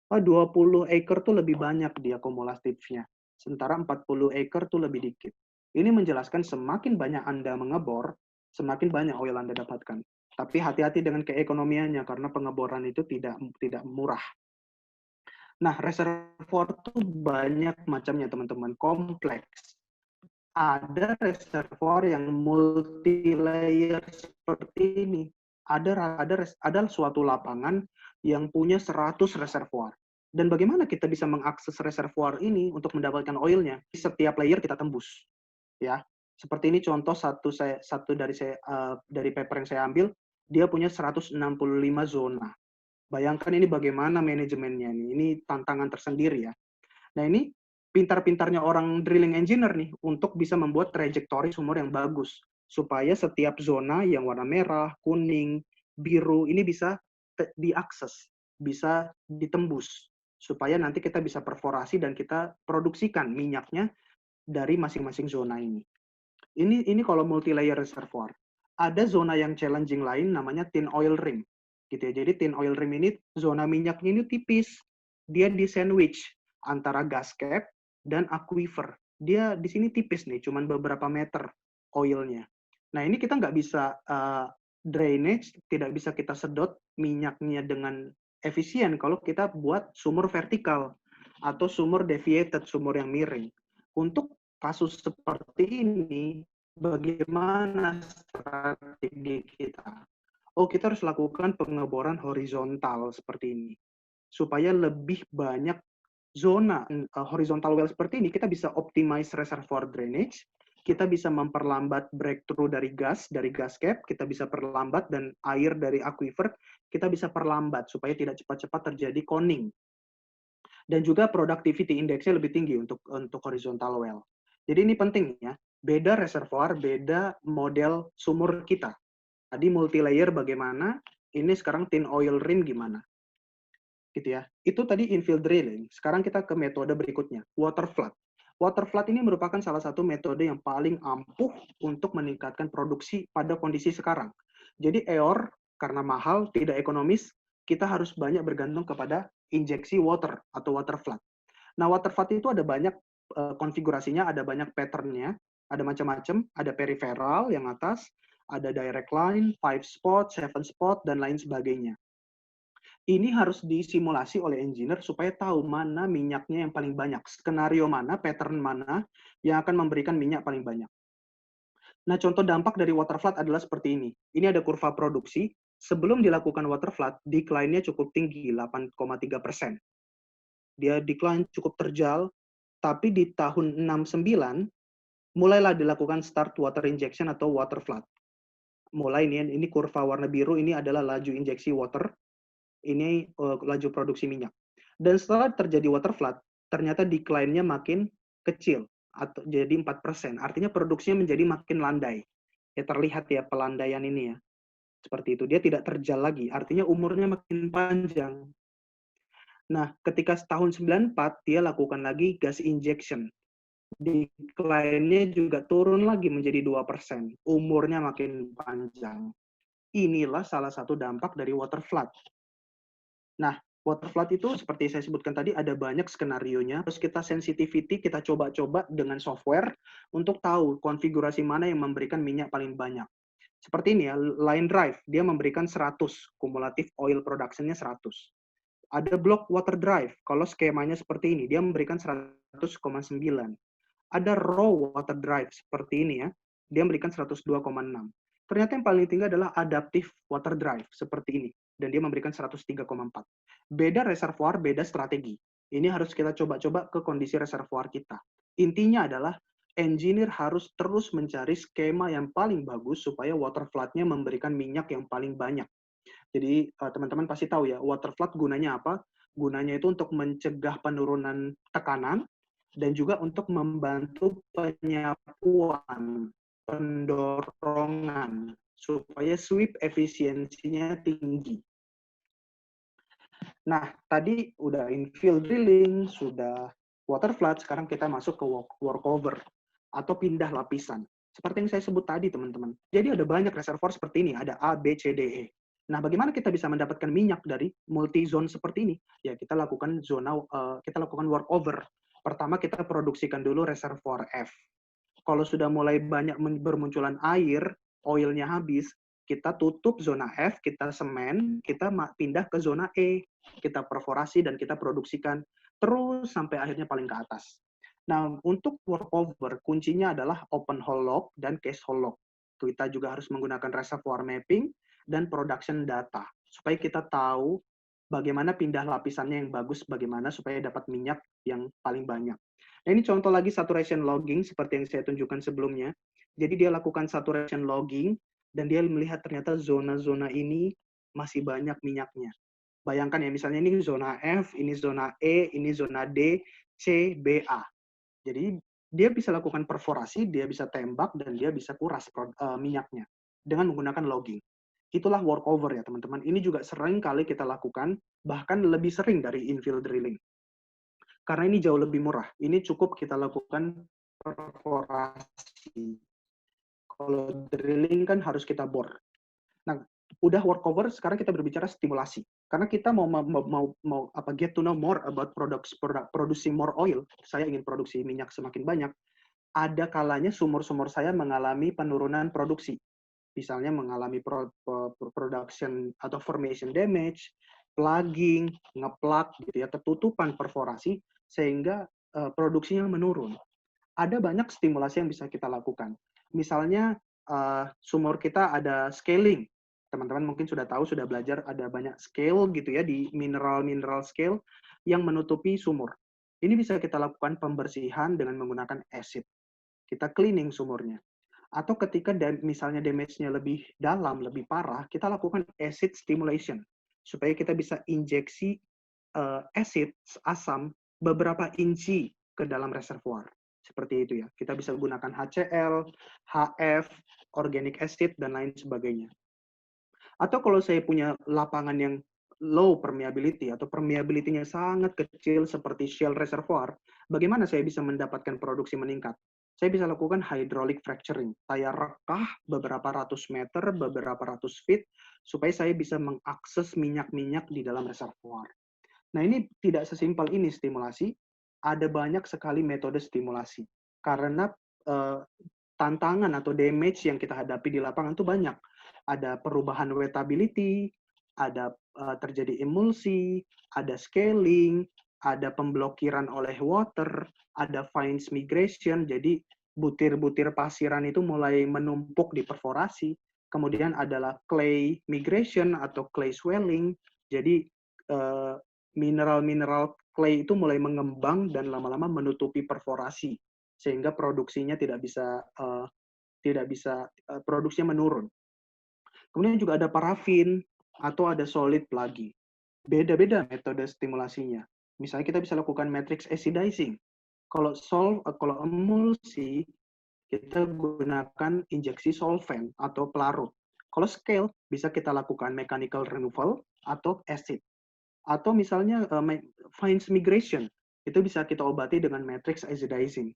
20 acre tuh lebih banyak dia kumulatifnya. Sementara 40 acre tuh lebih dikit. Ini menjelaskan semakin banyak Anda mengebor, semakin banyak oil Anda dapatkan. Tapi hati-hati dengan keekonomiannya karena pengeboran itu tidak murah. Nah, reservoir itu banyak macamnya, teman-teman, kompleks. Ada reservoir yang multi layer seperti ini. Ada suatu lapangan yang punya 100 reservoir. Dan bagaimana kita bisa mengakses reservoir ini untuk mendapatkan oilnya? Setiap layer kita tembus. Ya, seperti ini contoh satu dari paper yang saya ambil, dia punya 165 zona. Bayangkan ini bagaimana manajemennya nih. Ini tantangan tersendiri ya. Nah, ini pintar-pintarnya orang drilling engineer nih untuk bisa membuat trajektori sumur yang bagus supaya setiap zona yang warna merah, kuning, biru ini bisa diakses, bisa ditembus supaya nanti kita bisa perforasi dan kita produksikan minyaknya dari masing-masing zona ini. Ini kalau multi layer reservoir. Ada zona yang challenging lain namanya thin oil rim. Gitu ya. Jadi thin oil rim ini zona minyaknya ini tipis. Dia di sandwich antara gas cap dan aquifer. Dia di sini tipis nih, cuman beberapa meter oilnya. Nah, ini kita nggak bisa drainage, tidak bisa kita sedot minyaknya dengan efisien kalau kita buat sumur vertikal atau sumur deviated, sumur yang miring. Untuk kasus seperti ini, bagaimana strategi kita? Oh, kita harus lakukan pengeboran horizontal seperti ini. Supaya lebih banyak zona horizontal well seperti ini, kita bisa optimize reservoir drainage, kita bisa memperlambat breakthrough dari gas cap, kita bisa perlambat, dan air dari aquifer, kita bisa perlambat supaya tidak cepat-cepat terjadi coning. Dan juga productivity index-nya lebih tinggi untuk horizontal well. Jadi ini penting ya, beda reservoir, beda model sumur kita. Tadi multi layer bagaimana, ini sekarang thin oil rim gimana. Gitu ya. Itu tadi infill drilling. Sekarang kita ke metode berikutnya, water flood. Water flood ini merupakan salah satu metode yang paling ampuh untuk meningkatkan produksi pada kondisi sekarang. Jadi EOR karena mahal, tidak ekonomis, kita harus banyak bergantung kepada injeksi water atau water flood. Nah, water flood itu ada banyak konfigurasinya, ada banyak pattern-nya, ada macam-macam, ada peripheral yang atas, ada direct line, 5 spot, 7 spot, dan lain sebagainya. Ini harus disimulasi oleh engineer supaya tahu mana minyaknya yang paling banyak, skenario mana, pattern mana yang akan memberikan minyak paling banyak. Nah, contoh dampak dari water flood adalah seperti ini. Ini ada kurva produksi. Sebelum dilakukan water flood, decline-nya cukup tinggi, 8,3%. Dia decline cukup terjal, tapi di tahun 69 mulailah dilakukan start water injection atau water flood. Mulai ini kurva warna biru ini adalah laju injeksi water, ini laju produksi minyak. Dan setelah terjadi water flood, ternyata decline-nya makin kecil, atau jadi 4%. Artinya produksinya menjadi makin landai. Ya terlihat ya pelandaian ini ya. Seperti itu. Dia tidak terjal lagi. Artinya umurnya makin panjang. Nah, ketika tahun 94, dia lakukan lagi gas injection. Decline-nya juga turun lagi menjadi 2%. Umurnya makin panjang. Inilah salah satu dampak dari water flood. Nah, water flood itu seperti saya sebutkan tadi ada banyak skenario-nya. Terus kita sensitivity, kita coba-coba dengan software untuk tahu konfigurasi mana yang memberikan minyak paling banyak. Seperti ini ya, line drive, dia memberikan 100, kumulatif oil production-nya 100. Ada block water drive, kalau skemanya seperti ini, dia memberikan 100,9. Ada raw water drive, seperti ini ya, dia memberikan 102,6. Ternyata yang paling tinggi adalah adaptive water drive, seperti ini, dan dia memberikan 103,4. Beda reservoir, beda strategi. Ini harus kita coba-coba ke kondisi reservoir kita. Intinya adalah engineer harus terus mencari skema yang paling bagus supaya water flood-nya memberikan minyak yang paling banyak. Jadi teman-teman pasti tahu ya, water flood gunanya apa? Gunanya itu untuk mencegah penurunan tekanan dan juga untuk membantu penyapuan, pendorongan supaya sweep efisiensinya tinggi. Nah, tadi udah infill drilling, sudah water flood, sekarang kita masuk ke workover atau pindah lapisan. Seperti yang saya sebut tadi, teman-teman. Jadi ada banyak reservoir seperti ini, ada A, B, C, D, E. Nah, bagaimana kita bisa mendapatkan minyak dari multi zone seperti ini? Ya, kita lakukan workover. Pertama, kita produksikan dulu reservoir F. Kalau sudah mulai banyak bermunculan air, oilnya habis, kita tutup zona F, kita semen, kita pindah ke zona E, kita perforasi dan kita produksikan terus sampai akhirnya paling ke atas. Nah, untuk workover, kuncinya adalah open hole log dan case hole log. Kita juga harus menggunakan reservoir mapping dan production data, supaya kita tahu bagaimana pindah lapisannya yang bagus, bagaimana supaya dapat minyak yang paling banyak. Nah, ini contoh lagi saturation logging, seperti yang saya tunjukkan sebelumnya. Jadi dia lakukan saturation logging, dan dia melihat ternyata zona-zona ini masih banyak minyaknya. Bayangkan ya, misalnya ini zona F, ini zona E, ini zona D, C, B, A. Jadi dia bisa lakukan perforasi, dia bisa tembak, dan dia bisa kuras minyaknya dengan menggunakan logging. Itulah workover ya teman-teman. Ini juga sering kali kita lakukan, bahkan lebih sering dari infill drilling. Karena ini jauh lebih murah. Ini cukup kita lakukan perforasi. Kalau drilling kan harus kita bor. Nah, udah workover, sekarang kita berbicara stimulasi. Karena kita mau get to know more about producing more oil. Saya ingin produksi minyak semakin banyak. Ada kalanya sumur-sumur saya mengalami penurunan produksi. Misalnya mengalami production atau formation damage, plugging, ngeplug gitu ya, ketutupan perforasi sehingga produksinya menurun. Ada banyak stimulasi yang bisa kita lakukan. Misalnya sumur kita ada scaling. Teman-teman mungkin sudah tahu, sudah belajar ada banyak scale gitu ya di mineral scale yang menutupi sumur. Ini bisa kita lakukan pembersihan dengan menggunakan acid. Kita cleaning sumurnya. Atau ketika misalnya damage-nya lebih dalam, lebih parah, kita lakukan acid stimulation. Supaya kita bisa injeksi acid, asam, beberapa inci ke dalam reservoir. Seperti itu ya. Kita bisa gunakan HCl, HF, organic acid, dan lain sebagainya. Atau kalau saya punya lapangan yang low permeability atau permeability-nya sangat kecil seperti shale reservoir, bagaimana saya bisa mendapatkan produksi meningkat? Saya bisa lakukan hydraulic fracturing. Saya rekah beberapa ratus meter, beberapa ratus feet, supaya saya bisa mengakses minyak-minyak di dalam reservoir. Nah, ini tidak sesimpel ini stimulasi. Ada banyak sekali metode stimulasi. Karena tantangan atau damage yang kita hadapi di lapangan itu banyak. Ada perubahan wettability, ada terjadi emulsi, ada scaling, ada pemblokiran oleh water, ada fines migration, jadi butir-butir pasiran itu mulai menumpuk di perforasi. Kemudian adalah clay migration atau clay swelling, jadi mineral-mineral clay itu mulai mengembang dan lama-lama menutupi perforasi, sehingga produksinya tidak bisa produksinya menurun. Kemudian juga ada parafin atau ada solid lagi. Beda-beda metode stimulasinya. Misalnya kita bisa lakukan matrix acidizing. Kalau emulsi, kita gunakan injeksi solvent atau pelarut. Kalau scale, bisa kita lakukan mechanical removal atau acid. Atau misalnya fines migration, itu bisa kita obati dengan matrix acidizing.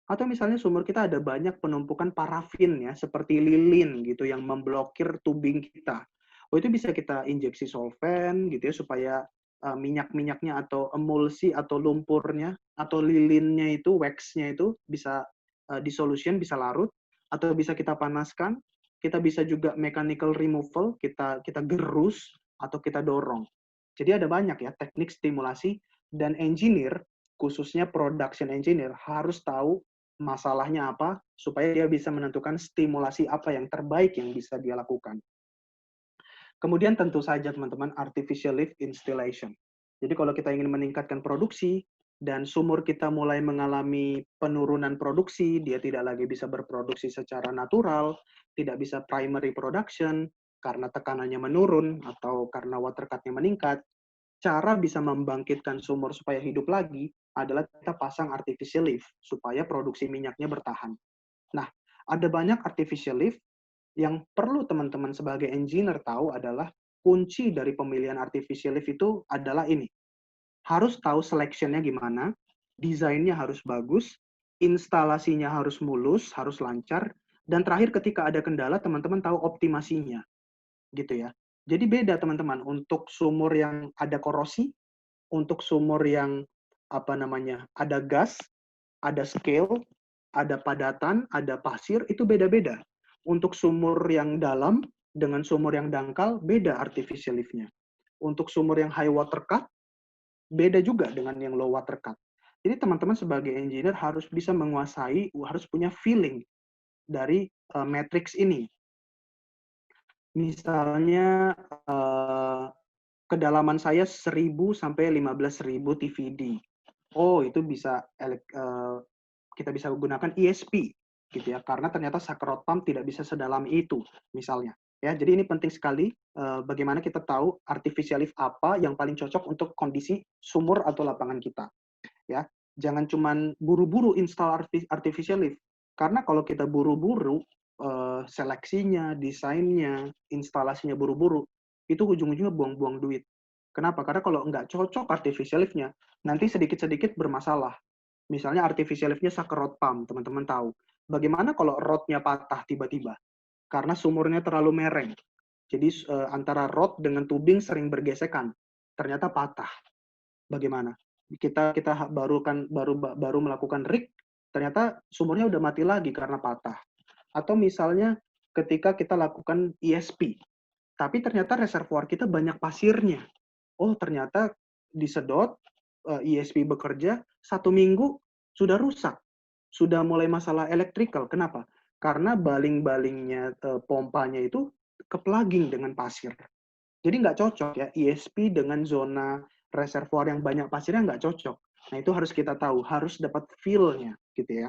Atau misalnya sumur kita ada banyak penumpukan parafin ya, seperti lilin gitu yang memblokir tubing kita. Oh, itu bisa kita injeksi solvent gitu ya supaya minyak-minyaknya atau emulsi atau lumpurnya atau lilinnya itu, wax-nya itu bisa dissolution, bisa larut, atau bisa kita panaskan. Kita bisa juga mechanical removal, kita gerus atau kita dorong. Jadi ada banyak ya teknik stimulasi, dan engineer, khususnya production engineer, harus tahu masalahnya apa supaya dia bisa menentukan stimulasi apa yang terbaik yang bisa dia lakukan. Kemudian tentu saja teman-teman, artificial lift installation. Jadi kalau kita ingin meningkatkan produksi dan sumur kita mulai mengalami penurunan produksi, dia tidak lagi bisa berproduksi secara natural, tidak bisa primary production karena tekanannya menurun atau karena water cut-nya meningkat, cara bisa membangkitkan sumur supaya hidup lagi adalah kita pasang artificial lift supaya produksi minyaknya bertahan. Nah, ada banyak artificial lift yang perlu teman-teman sebagai engineer tahu adalah kunci dari pemilihan artificial lift itu adalah ini. Harus tahu selection-nya gimana, desainnya harus bagus, instalasinya harus mulus, harus lancar, dan terakhir ketika ada kendala, teman-teman tahu optimasinya. Gitu ya. Jadi beda teman-teman untuk sumur yang ada korosi, untuk sumur yang ada gas, ada scale, ada padatan, ada pasir, itu beda-beda. Untuk sumur yang dalam dengan sumur yang dangkal, beda artificial lift-nya. Untuk sumur yang high water cut, beda juga dengan yang low water cut. Jadi teman-teman sebagai engineer harus bisa menguasai, harus punya feeling dari matrix ini. Misalnya kedalaman saya 1.000 sampai 15.000 TVD. Oh, itu bisa kita bisa gunakan ESP gitu ya, karena ternyata sakerot pump tidak bisa sedalam itu misalnya. Ya, jadi ini penting sekali bagaimana kita tahu artificial lift apa yang paling cocok untuk kondisi sumur atau lapangan kita. Ya, jangan cuman buru-buru install artificial lift. Karena kalau kita buru-buru seleksinya, desainnya, instalasinya buru-buru, itu ujung-ujungnya buang-buang duit. Kenapa? Karena kalau nggak cocok artificial lift-nya, nanti sedikit-sedikit bermasalah. Misalnya artificial lift-nya sakerot pump, teman-teman tahu. Bagaimana kalau rod-nya patah tiba-tiba? Karena sumurnya terlalu mereng. Jadi antara rod dengan tubing sering bergesekan. Ternyata patah. Bagaimana? Kita baru melakukan rig, ternyata sumurnya udah mati lagi karena patah. Atau misalnya ketika kita lakukan ESP, tapi ternyata reservoir kita banyak pasirnya. Oh, ternyata disedot, ESP bekerja, 1 minggu sudah rusak. Sudah mulai masalah elektrikal. Kenapa? Karena baling-balingnya, pompanya itu keplugging dengan pasir. Jadi nggak cocok ya, ESP dengan zona reservoir yang banyak pasirnya nggak cocok. Nah, itu harus kita tahu, harus dapat feel-nya, gitu ya.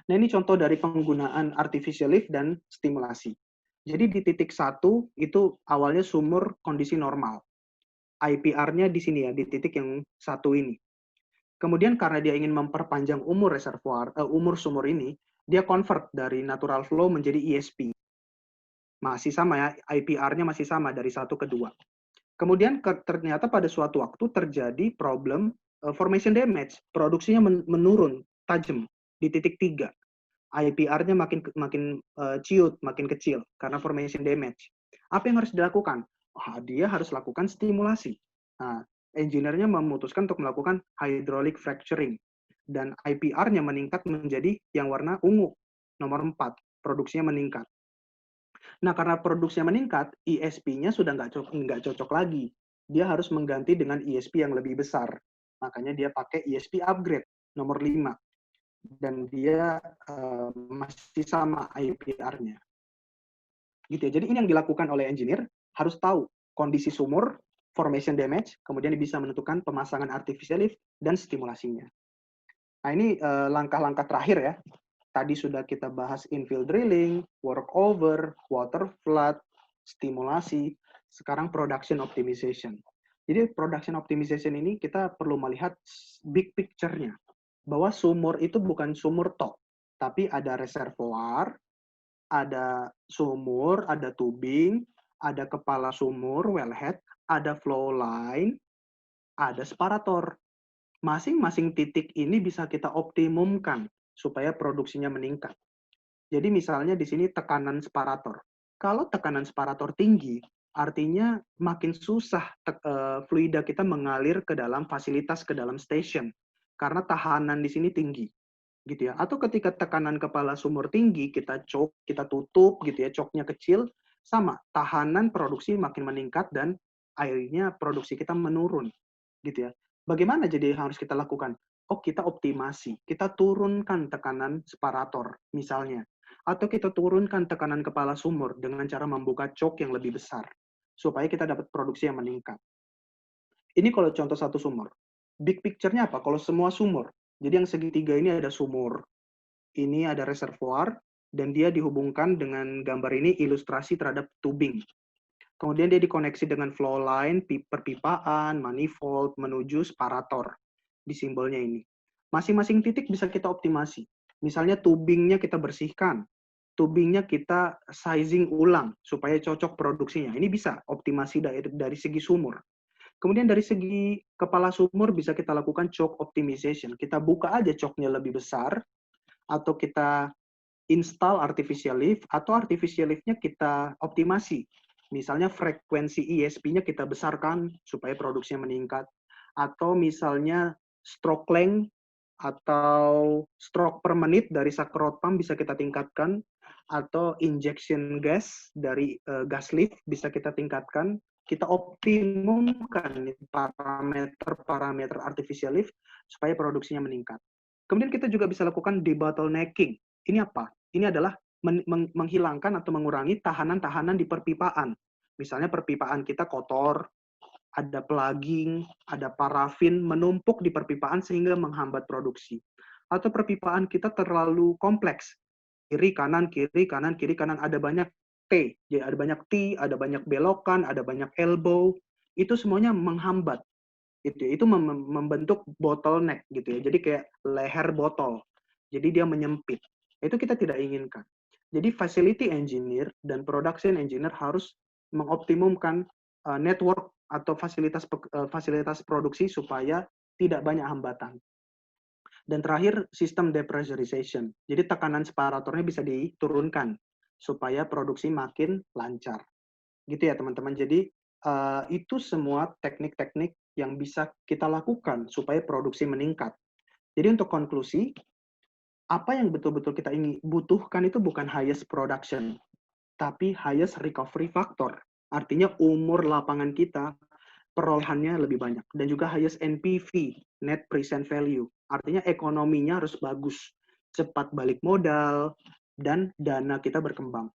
Nah, ini contoh dari penggunaan artificial lift dan stimulasi. Jadi di titik 1 itu awalnya sumur kondisi normal. IPR-nya di sini ya, di titik yang 1 ini. Kemudian karena dia ingin memperpanjang umur umur sumur ini, dia convert dari natural flow menjadi ESP. Masih sama ya, IPR-nya masih sama dari 1 ke 2. Kemudian ternyata pada suatu waktu terjadi problem formation damage. Produksinya menurun tajam di titik 3. IPR-nya makin ciut, makin kecil karena formation damage. Apa yang harus dilakukan? Dia harus lakukan stimulasi. Nah, engineer-nya memutuskan untuk melakukan hydraulic fracturing. Dan IPR-nya meningkat menjadi yang warna ungu, nomor 4. Produksinya meningkat. Nah, karena produksinya meningkat, ESP-nya sudah nggak cocok lagi. Dia harus mengganti dengan ESP yang lebih besar. Makanya dia pakai ESP upgrade, nomor 5. Dan dia masih sama IPR-nya. Gitu ya. Jadi ini yang dilakukan oleh engineer, harus tahu kondisi sumur, formation damage, kemudian bisa menentukan pemasangan artificial lift, dan stimulasinya. Nah, ini langkah-langkah terakhir ya. Tadi sudah kita bahas infill drilling, workover, water flood, stimulasi, sekarang production optimization. Jadi production optimization ini kita perlu melihat big picture-nya. Bahwa sumur itu bukan sumur tok, tapi ada reservoir, ada sumur, ada tubing, ada kepala sumur, wellhead, ada flow line, ada separator. Masing-masing titik ini bisa kita optimumkan supaya produksinya meningkat. Jadi misalnya di sini tekanan separator. Kalau tekanan separator tinggi, artinya makin susah fluida kita mengalir ke dalam fasilitas, ke dalam station. Karena tahanan di sini tinggi. Gitu ya. Atau ketika tekanan kepala sumur tinggi, kita choke, kita tutup gitu ya, choke-nya kecil, sama, tahanan produksi makin meningkat dan akhirnya produksi kita menurun. Gitu ya. Bagaimana jadi yang harus kita lakukan? Oh, kita optimasi, kita turunkan tekanan separator misalnya. Atau kita turunkan tekanan kepala sumur dengan cara membuka choke yang lebih besar supaya kita dapat produksi yang meningkat. Ini kalau contoh satu sumur. Big picture-nya apa? Kalau semua sumur. Jadi yang segitiga ini ada sumur, ini ada reservoir, dan dia dihubungkan dengan gambar ini ilustrasi terhadap tubing. Kemudian dia dikoneksi dengan flow line, perpipaan, manifold, menuju separator di simbolnya ini. Masing-masing titik bisa kita optimasi. Misalnya tubingnya kita bersihkan, tubingnya kita sizing ulang supaya cocok produksinya. Ini bisa optimasi dari segi sumur. Kemudian dari segi kepala sumur bisa kita lakukan choke optimization. Kita buka aja choke-nya lebih besar, atau kita install artificial lift, atau artificial lift-nya kita optimasi. Misalnya frekuensi ESP-nya kita besarkan supaya produksinya meningkat. Atau misalnya stroke length atau stroke per menit dari sakrot pump bisa kita tingkatkan. Atau injection gas dari gas lift bisa kita tingkatkan. Kita optimumkan parameter artificial lift supaya produksinya meningkat. Kemudian kita juga bisa lakukan debottlenecking. Ini apa? Ini adalah menghilangkan atau mengurangi tahanan-tahanan di perpipaan. Misalnya perpipaan kita kotor, ada plugging, ada parafin menumpuk di perpipaan sehingga menghambat produksi. Atau perpipaan kita terlalu kompleks. Kiri, kanan, kiri, kanan, kiri, kanan. Ada banyak T. Jadi ada banyak T, ada banyak belokan, ada banyak elbow. Itu semuanya menghambat. Itu membentuk bottleneck gitu ya. Jadi kayak leher botol. Jadi dia menyempit. Itu kita tidak inginkan. Jadi facility engineer dan production engineer harus mengoptimumkan network atau fasilitas produksi supaya tidak banyak hambatan. Dan terakhir, sistem depressurization. Jadi tekanan separatornya bisa diturunkan supaya produksi makin lancar. Gitu ya teman-teman. Jadi itu semua teknik-teknik yang bisa kita lakukan supaya produksi meningkat. Jadi untuk konklusi, apa yang betul-betul kita ingin butuhkan itu bukan highest production, tapi highest recovery factor. Artinya umur lapangan kita perolehannya lebih banyak. Dan juga highest NPV, net present value. Artinya ekonominya harus bagus, cepat balik modal, dan dana kita berkembang.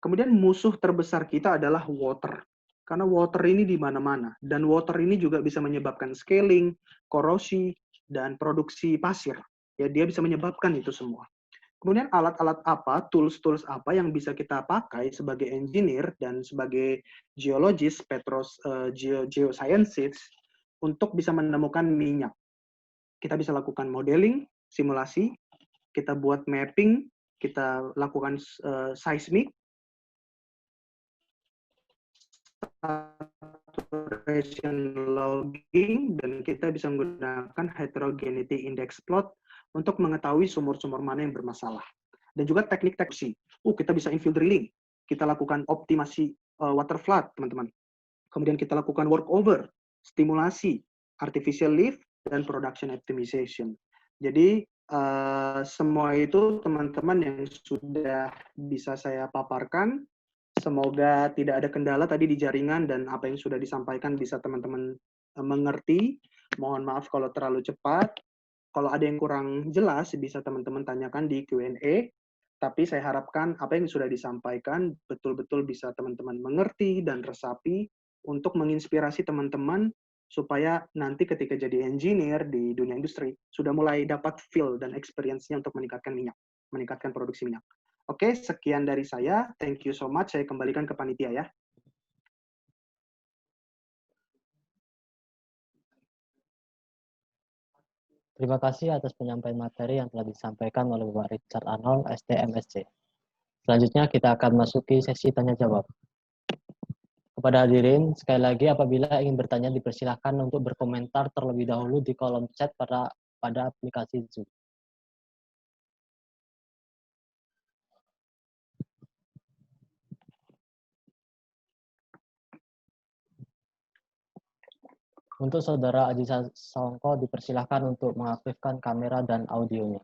Kemudian musuh terbesar kita adalah water. Karena water ini di mana-mana. Dan water ini juga bisa menyebabkan scaling, korosi, dan produksi pasir. Ya, dia bisa menyebabkan itu semua. Kemudian alat-alat apa, tools-tools apa yang bisa kita pakai sebagai engineer dan sebagai geologis, geosciences untuk bisa menemukan minyak. Kita bisa lakukan modeling, simulasi, kita buat mapping, kita lakukan seismic, saturation logging, dan kita bisa menggunakan heterogeneity index plot untuk mengetahui sumur-sumur mana yang bermasalah. Dan juga teknik teknisi. Kita bisa infill drilling. Kita lakukan optimasi water flood, teman-teman. Kemudian kita lakukan workover, stimulasi, artificial lift, dan production optimization. Jadi, semua itu teman-teman yang sudah bisa saya paparkan. Semoga tidak ada kendala tadi di jaringan dan apa yang sudah disampaikan bisa teman-teman mengerti. Mohon maaf kalau terlalu cepat. Kalau ada yang kurang jelas, bisa teman-teman tanyakan di Q&A. Tapi saya harapkan apa yang sudah disampaikan betul-betul bisa teman-teman mengerti dan resapi untuk menginspirasi teman-teman supaya nanti ketika jadi engineer di dunia industri, sudah mulai dapat feel dan experience-nya untuk meningkatkan minyak, meningkatkan produksi minyak. Oke, sekian dari saya. Thank you so much. Saya kembalikan ke panitia ya. Terima kasih atas penyampaian materi yang telah disampaikan oleh Bapak Richard Arnold, STMSC. Selanjutnya kita akan masuki sesi tanya jawab. Kepada hadirin, sekali lagi apabila ingin bertanya dipersilahkan untuk berkomentar terlebih dahulu di kolom chat pada aplikasi Zoom. Untuk Saudara Aji Songko dipersilahkan untuk mengaktifkan kamera dan audionya.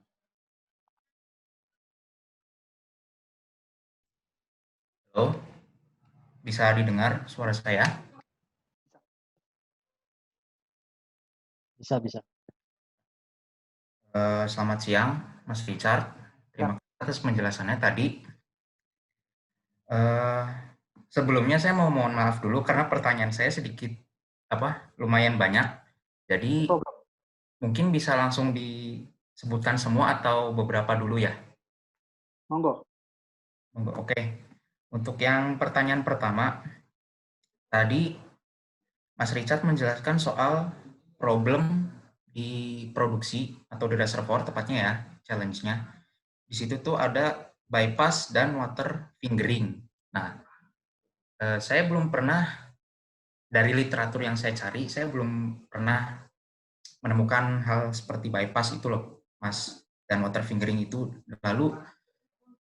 Halo, bisa didengar suara saya? Bisa. Selamat siang, Mas Richard. Terima kasih atas penjelasannya tadi. Sebelumnya saya mau mohon maaf dulu karena pertanyaan saya sedikit lumayan banyak. Jadi mungkin bisa langsung disebutkan semua atau beberapa dulu ya? Monggo. Oke. Untuk yang pertanyaan pertama, tadi Mas Richard menjelaskan soal problem di produksi atau di reservoir tepatnya ya, challenge-nya. Di situ tuh ada bypass dan water fingering. Nah, saya belum pernah, dari literatur yang saya cari, saya belum pernah menemukan hal seperti bypass itu loh, Mas, dan water fingering itu. Lalu,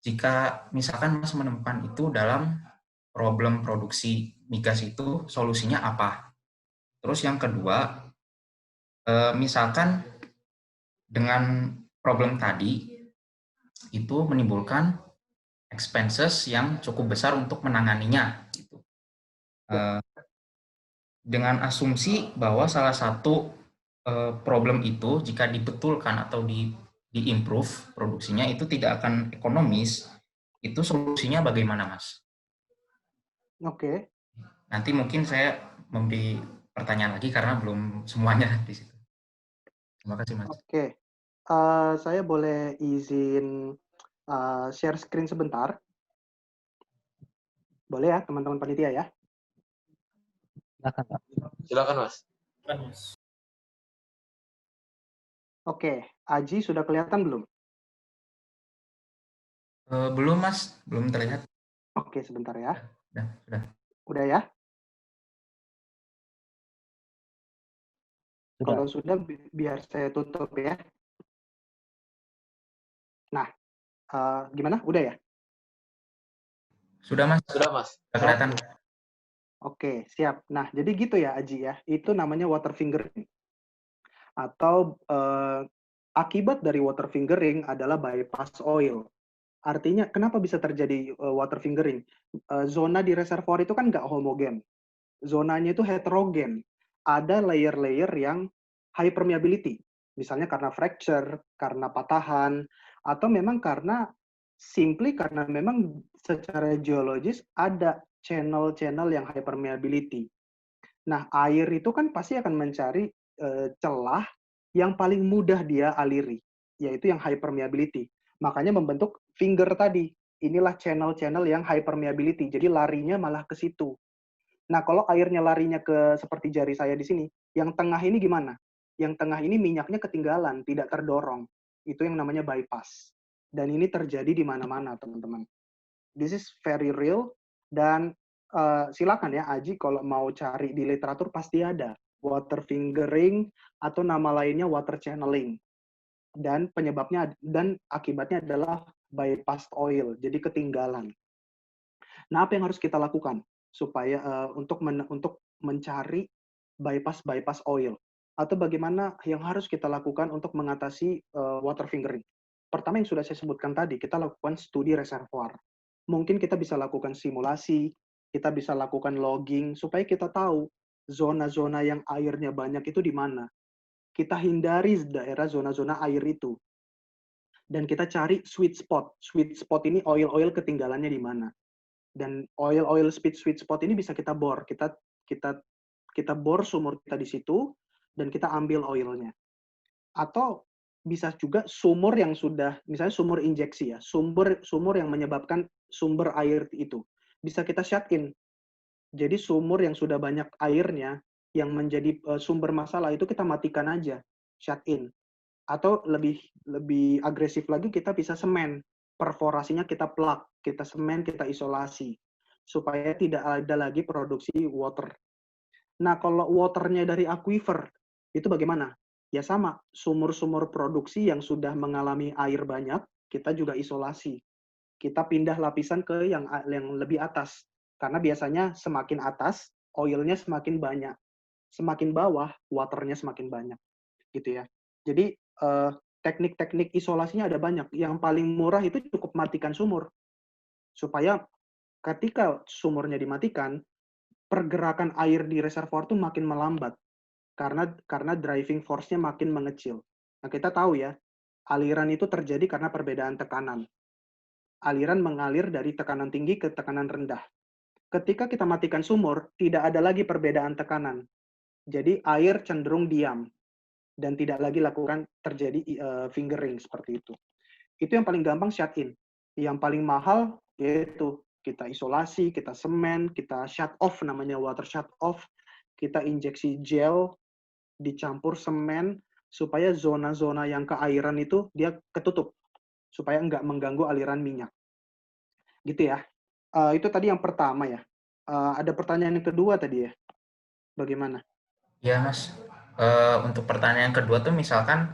jika misalkan Mas menemukan itu dalam problem produksi migas itu, solusinya apa? Terus yang kedua, misalkan dengan problem tadi, itu menimbulkan expenses yang cukup besar untuk menanganinya. Gitu. Dengan asumsi bahwa salah satu problem itu jika dibetulkan atau di-improve produksinya itu tidak akan ekonomis, itu solusinya bagaimana, Mas? Oke. Nanti mungkin saya memberi pertanyaan lagi karena belum semuanya di situ. Terima kasih, Mas. Oke. Saya boleh izin share screen sebentar? Boleh ya, teman-teman panitia ya? Silakan, Pak. Silakan, Mas. Oke, Aji sudah kelihatan belum? Belum, Mas. Belum terlihat. Oke, sebentar ya. Sudah. Udah ya? Sudah. Kalau sudah, biar saya tutup ya. Nah, gimana? Udah ya? Sudah, Mas. Sudah, Mas. Sudah kelihatan. Oke, siap. Nah, jadi gitu ya, Aji ya. Itu namanya water fingering. Atau akibat dari water fingering adalah bypass oil. Artinya, kenapa bisa terjadi water fingering? Zona di reservoir itu kan nggak homogen. Zonanya itu heterogen. Ada layer-layer yang high permeability. Misalnya karena fracture, karena patahan, atau memang karena karena memang secara geologis ada channel-channel yang high permeability. Nah, air itu kan pasti akan mencari celah yang paling mudah dia aliri, yaitu yang high permeability. Makanya membentuk finger tadi. Inilah channel-channel yang high permeability. Jadi larinya malah ke situ. Nah, kalau airnya larinya ke seperti jari saya di sini, yang tengah ini gimana? Yang tengah ini minyaknya ketinggalan, tidak terdorong. Itu yang namanya bypass. Dan ini terjadi di mana-mana, teman-teman. This is very real, dan silakan ya, Aji, kalau mau cari di literatur pasti ada. Water fingering, atau nama lainnya water channeling. Dan penyebabnya dan akibatnya adalah bypass oil, jadi ketinggalan. Nah, apa yang harus kita lakukan supaya untuk mencari bypass oil, atau bagaimana yang harus kita lakukan untuk mengatasi water fingering? Pertama yang sudah saya sebutkan tadi, kita lakukan studi reservoir. Mungkin kita bisa lakukan simulasi, kita bisa lakukan logging supaya kita tahu zona-zona yang airnya banyak itu di mana. Kita hindari daerah zona-zona air itu. Dan kita cari sweet spot. Sweet spot ini oil-oil ketinggalannya di mana. Dan oil sweet spot ini bisa kita bor. Kita bor sumur kita di situ dan kita ambil oilnya. Atau bisa juga sumur yang sudah, misalnya sumur injeksi ya, sumur yang menyebabkan sumber air itu bisa kita shut in. Jadi sumur yang sudah banyak airnya yang menjadi sumber masalah itu kita matikan aja, shut in. Atau lebih agresif lagi, kita bisa semen. Perforasinya kita plug, kita semen, kita isolasi. Supaya tidak ada lagi produksi water. Nah, kalau waternya dari aquifer, itu bagaimana? Ya sama, sumur-sumur produksi yang sudah mengalami air banyak, kita juga isolasi. Kita pindah lapisan ke yang lebih atas. Karena biasanya semakin atas, oilnya semakin banyak. Semakin bawah, waternya semakin banyak. Gitu ya. Jadi, teknik-teknik isolasinya ada banyak. Yang paling murah itu cukup matikan sumur. Supaya ketika sumurnya dimatikan, pergerakan air di reservoir itu makin melambat. Karena driving force-nya makin mengecil. Nah, kita tahu ya, aliran itu terjadi karena perbedaan tekanan. Aliran mengalir dari tekanan tinggi ke tekanan rendah. Ketika kita matikan sumur, tidak ada lagi perbedaan tekanan. Jadi air cenderung diam dan tidak lagi terjadi fingering seperti itu. Itu yang paling gampang shut in. Yang paling mahal yaitu kita isolasi, kita semen, kita shut off, namanya water shut off, kita injeksi gel, dicampur semen, supaya zona-zona yang keairan itu dia ketutup, supaya nggak mengganggu aliran minyak. Gitu ya. Itu tadi yang pertama ya. Ada pertanyaan yang kedua tadi ya. Bagaimana? Ya, Mas. Untuk pertanyaan kedua tuh misalkan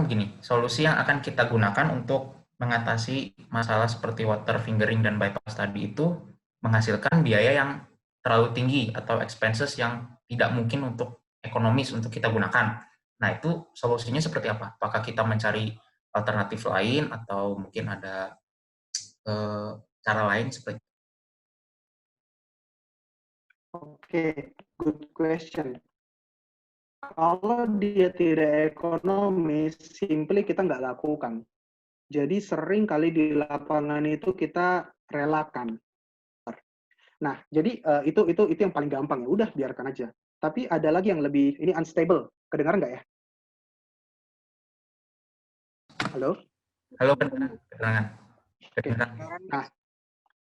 begini, solusi yang akan kita gunakan untuk mengatasi masalah seperti water fingering dan bypass tadi itu menghasilkan biaya yang terlalu tinggi atau expenses yang tidak mungkin untuk ekonomis untuk kita gunakan. Nah, itu solusinya seperti apa? Apakah kita mencari alternatif lain atau mungkin ada cara lain seperti itu? Oke, good question. Kalau dia tidak ekonomis, simply kita nggak lakukan. Jadi sering kali di lapangan itu kita relakan. Nah, jadi itu yang paling gampang ya. Udah biarkan aja. Tapi ada lagi yang lebih ini unstable. Kedengaran nggak ya? Halo? Halo, kedengaran. Oke.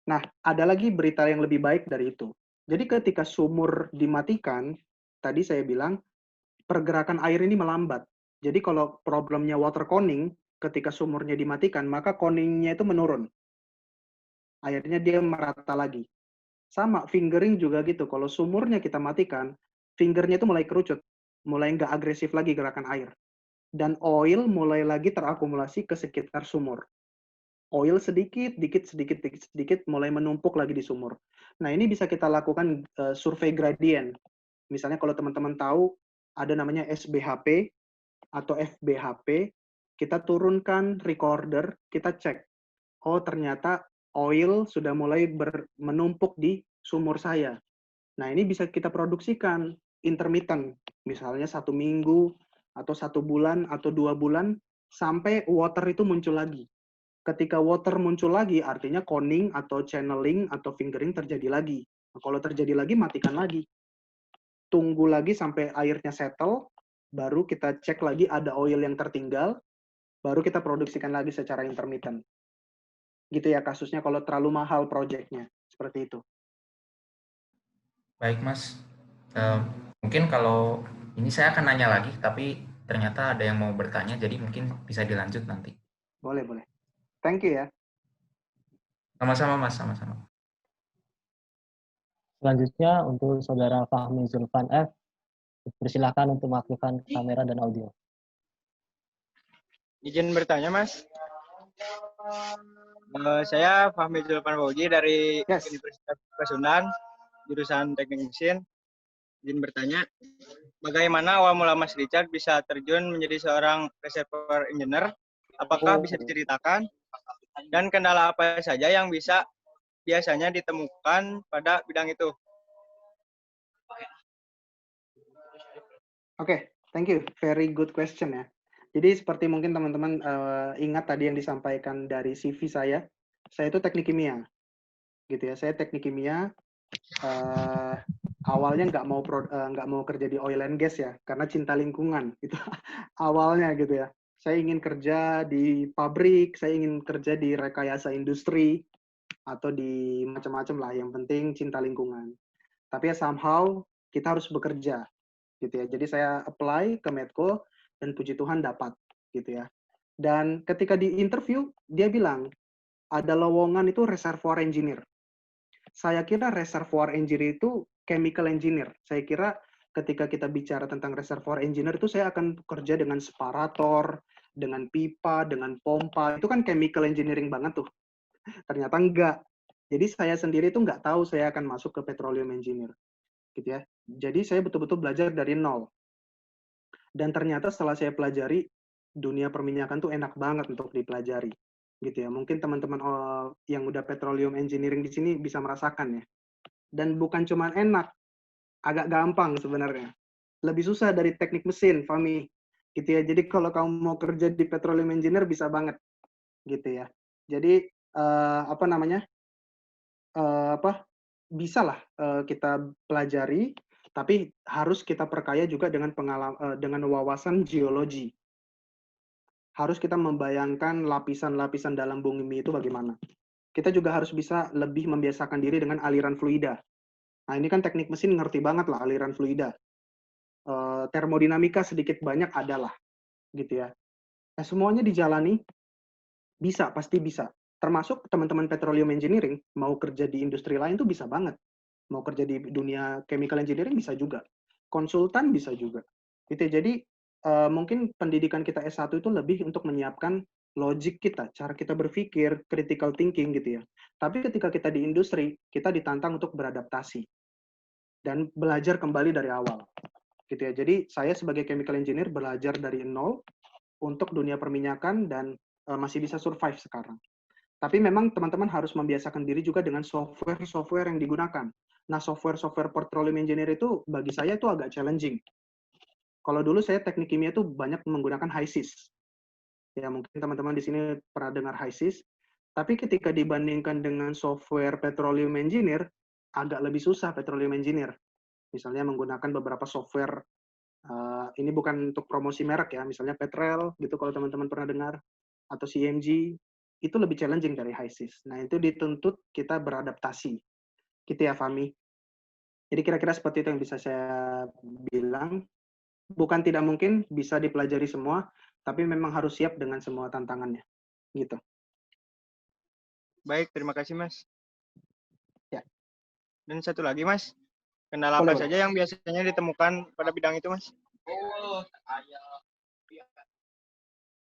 Nah, ada lagi berita yang lebih baik dari itu. Jadi ketika sumur dimatikan, tadi saya bilang pergerakan air ini melambat. Jadi kalau problemnya water conning, ketika sumurnya dimatikan, maka conningnya itu menurun. Akhirnya dia merata lagi. Sama, fingering juga gitu. Kalau sumurnya kita matikan, fingernya itu mulai kerucut. Mulai nggak agresif lagi gerakan air. Dan oil mulai lagi terakumulasi ke sekitar sumur. Oil sedikit, sedikit, mulai menumpuk lagi di sumur. Nah, ini bisa kita lakukan survei gradient. Misalnya kalau teman-teman tahu, ada namanya SBHP atau FBHP, kita turunkan recorder, kita cek. Oh, ternyata oil sudah mulai menumpuk di sumur saya. Nah, ini bisa kita produksikan intermittent, misalnya 1 minggu, atau 1 bulan, atau 2 bulan, sampai water itu muncul lagi. Ketika water muncul lagi, artinya conning atau channeling atau fingering terjadi lagi. Nah, kalau terjadi lagi, matikan lagi. Tunggu lagi sampai airnya settle, baru kita cek lagi ada oil yang tertinggal, baru kita produksikan lagi secara intermittent. Gitu ya kasusnya kalau terlalu mahal proyeknya. Seperti itu. Baik, Mas. Mungkin kalau ini saya akan nanya lagi, tapi ternyata ada yang mau bertanya, jadi mungkin bisa dilanjut nanti. Boleh. Thank you ya. Sama-sama, Mas. Sama-sama. Selanjutnya untuk Saudara Fahmi Zulfan F, persilahkan untuk mengaktifkan kamera dan audio. Izin bertanya, Mas. Saya Fahmi Zulfan Fauji dari Universitas Pasundan, jurusan Teknik Mesin. Izin bertanya, bagaimana awal mula Mas Richard bisa terjun menjadi seorang reservoir engineer? Apakah bisa diceritakan? Dan kendala apa saja yang biasanya ditemukan pada bidang itu? Oke, thank you. Very good question ya. Jadi seperti mungkin teman-teman ingat tadi yang disampaikan dari CV saya itu teknik kimia, gitu ya. Saya teknik kimia, awalnya nggak mau kerja di oil and gas ya, karena cinta lingkungan itu awalnya gitu ya. Saya ingin kerja di pabrik, saya ingin kerja di rekayasa industri atau di macam-macam lah. Yang penting cinta lingkungan. Tapi ya somehow kita harus bekerja. gitu ya. Jadi saya apply ke Medco dan puji Tuhan dapat gitu ya. Dan ketika di interview dia bilang ada lowongan itu reservoir engineer. Saya kira reservoir engineer itu chemical engineer. Saya kira ketika kita bicara tentang reservoir engineer itu saya akan bekerja dengan separator, dengan pipa, dengan pompa. Itu kan chemical engineering banget tuh. Ternyata enggak. Jadi saya sendiri itu nggak tahu saya akan masuk ke petroleum engineer. Gitu ya. Jadi saya betul-betul belajar dari nol. Dan ternyata setelah saya pelajari, dunia perminyakan tuh enak banget untuk dipelajari. Gitu ya. Mungkin teman-teman yang udah petroleum engineering di sini bisa merasakan ya. Dan bukan cuma enak, agak gampang sebenarnya. Lebih susah dari teknik mesin, Fami. Gitu ya. Jadi kalau kamu mau kerja di petroleum engineer bisa banget. Gitu ya. Jadi apa namanya? Bisalah kita pelajari, tapi harus kita perkaya juga dengan wawasan geologi. Harus kita membayangkan lapisan-lapisan dalam bumi itu bagaimana. Kita juga harus bisa lebih membiasakan diri dengan aliran fluida. Nah, ini kan teknik mesin ngerti banget lah aliran fluida. Termodinamika sedikit banyak adalah, gitu ya. Nah, semuanya dijalani, bisa, pasti bisa. Termasuk teman-teman petroleum engineering, mau kerja di industri lain tuh bisa banget. Mau kerja di dunia chemical engineering bisa juga. Konsultan bisa juga. Gitu ya. Jadi mungkin pendidikan kita S1 itu lebih untuk menyiapkan logik kita, cara kita berpikir, critical thinking gitu ya. Tapi ketika kita di industri, kita ditantang untuk beradaptasi dan belajar kembali dari awal. Gitu ya. Jadi saya sebagai chemical engineer belajar dari nol untuk dunia perminyakan dan masih bisa survive sekarang. Tapi memang teman-teman harus membiasakan diri juga dengan software-software yang digunakan. Nah, software-software petroleum engineer itu bagi saya itu agak challenging. Kalau dulu saya teknik kimia itu banyak menggunakan HYSYS. Ya, mungkin teman-teman di sini pernah dengar HYSYS. Tapi ketika dibandingkan dengan software petroleum engineer, agak lebih susah petroleum engineer. Misalnya menggunakan beberapa software, ini bukan untuk promosi merek ya, misalnya Petrel, gitu kalau teman-teman pernah dengar, atau CMG, itu lebih challenging dari HYSYS. Nah, itu dituntut kita beradaptasi. Gitu ya, Fami. Jadi kira-kira seperti itu yang bisa saya bilang. Bukan tidak mungkin bisa dipelajari semua, tapi memang harus siap dengan semua tantangannya. Gitu. Baik, terima kasih Mas. Ya. Dan satu lagi Mas, kendala apa saja yang biasanya ditemukan pada bidang itu Mas?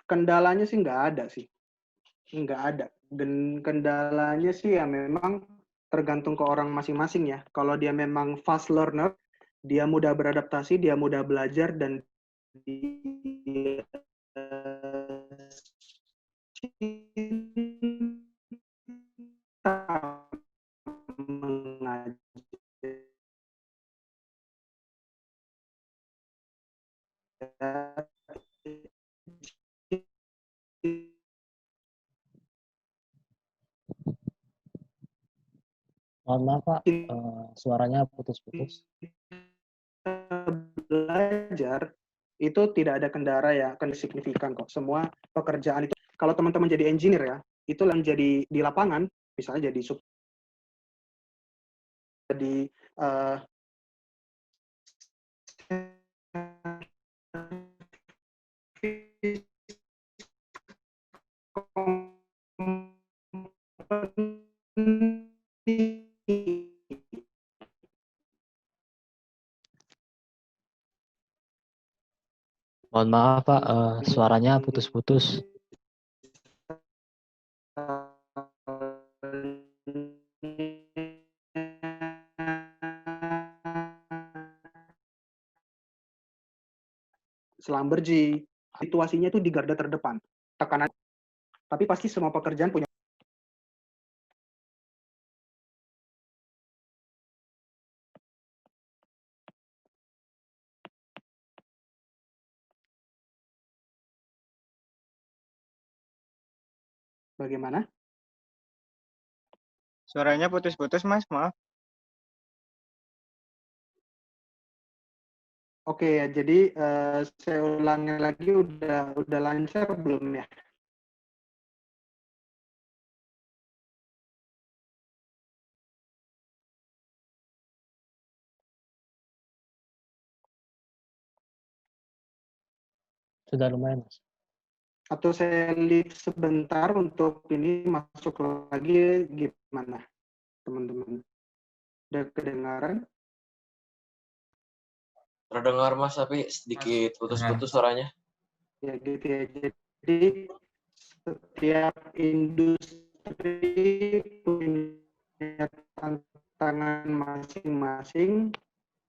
Kendalanya sih nggak ada sih. Nggak ada. Dan kendalanya sih ya memang tergantung ke orang masing-masing ya. Kalau dia memang fast learner, dia mudah beradaptasi, dia mudah belajar, dan dia Mohon maaf Pak, suaranya putus-putus. Belajar itu tidak ada kendala ya, akan signifikan kok. Semua pekerjaan itu, kalau teman-teman jadi engineer ya, itu yang jadi di lapangan, misalnya jadi Mohon maaf Pak, suaranya putus-putus. Slumberjee, situasinya itu di garda terdepan. Tekanan, tapi pasti semua pekerjaan punya. Bagaimana? Suaranya putus-putus Mas, maaf. Oke ya, jadi saya ulangi lagi, udah lancar belum ya? Sudah lumayan, Mas. Atau saya leave sebentar untuk ini masuk lagi gimana, teman-teman? Udah kedengaran? Terdengar Mas, tapi sedikit putus-putus suaranya. Ya gitu ya. Jadi setiap industri punya tantangan masing-masing.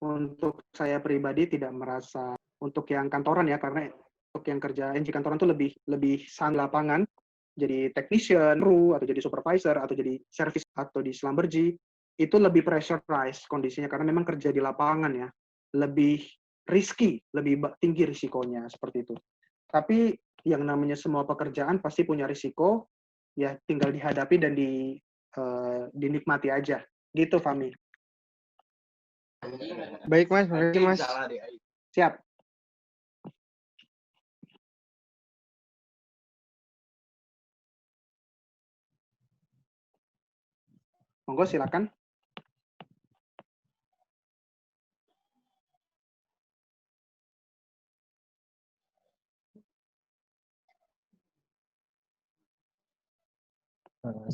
Untuk saya pribadi tidak merasa untuk yang kantoran ya, karena untuk yang kerja NG kantoran tuh lebih sang lapangan, jadi technician, kru, atau jadi supervisor, atau jadi service, atau di Slumberjee, itu lebih pressurized kondisinya karena memang kerja di lapangan ya, lebih risky, lebih tinggi risikonya seperti itu. Tapi yang namanya semua pekerjaan pasti punya risiko, ya tinggal dihadapi dan dinikmati aja. Gitu, Fahmi. Baik Mas, makasih Mas. Siap. Monggo silakan.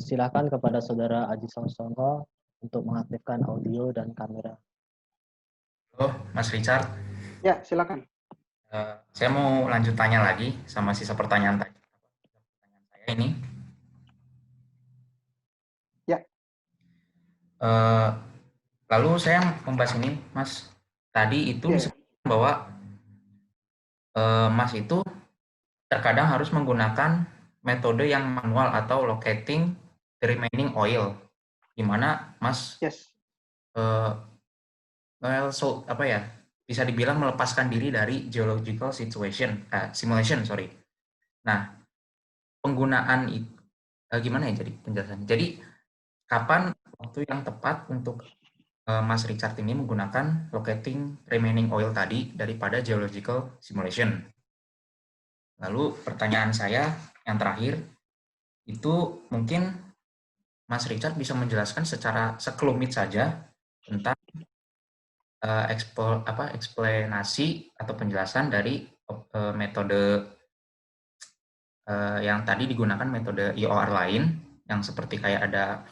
Silakan kepada Saudara Aji Songsono untuk mengaktifkan audio dan kamera. Halo, Mas Richard. Ya, silakan. Saya mau lanjut tanya lagi sama sisa pertanyaan tadi. Pertanyaan saya ini. Ya. Lalu saya membahas ini, Mas. Tadi itu disebutkan bahwa Mas itu terkadang harus menggunakan metode yang manual atau locating the remaining oil, di mana Mas bisa dibilang melepaskan diri dari geological simulation. Nah, penggunaan itu gimana ya jadi penjelasannya? Jadi kapan waktu yang tepat untuk Mas Richard ini menggunakan locating remaining oil tadi daripada geological simulation? Lalu pertanyaan saya yang terakhir itu mungkin Mas Richard bisa menjelaskan secara sekelumit saja tentang eksplanasi atau penjelasan dari metode yang tadi digunakan metode IOR lain yang seperti kayak ada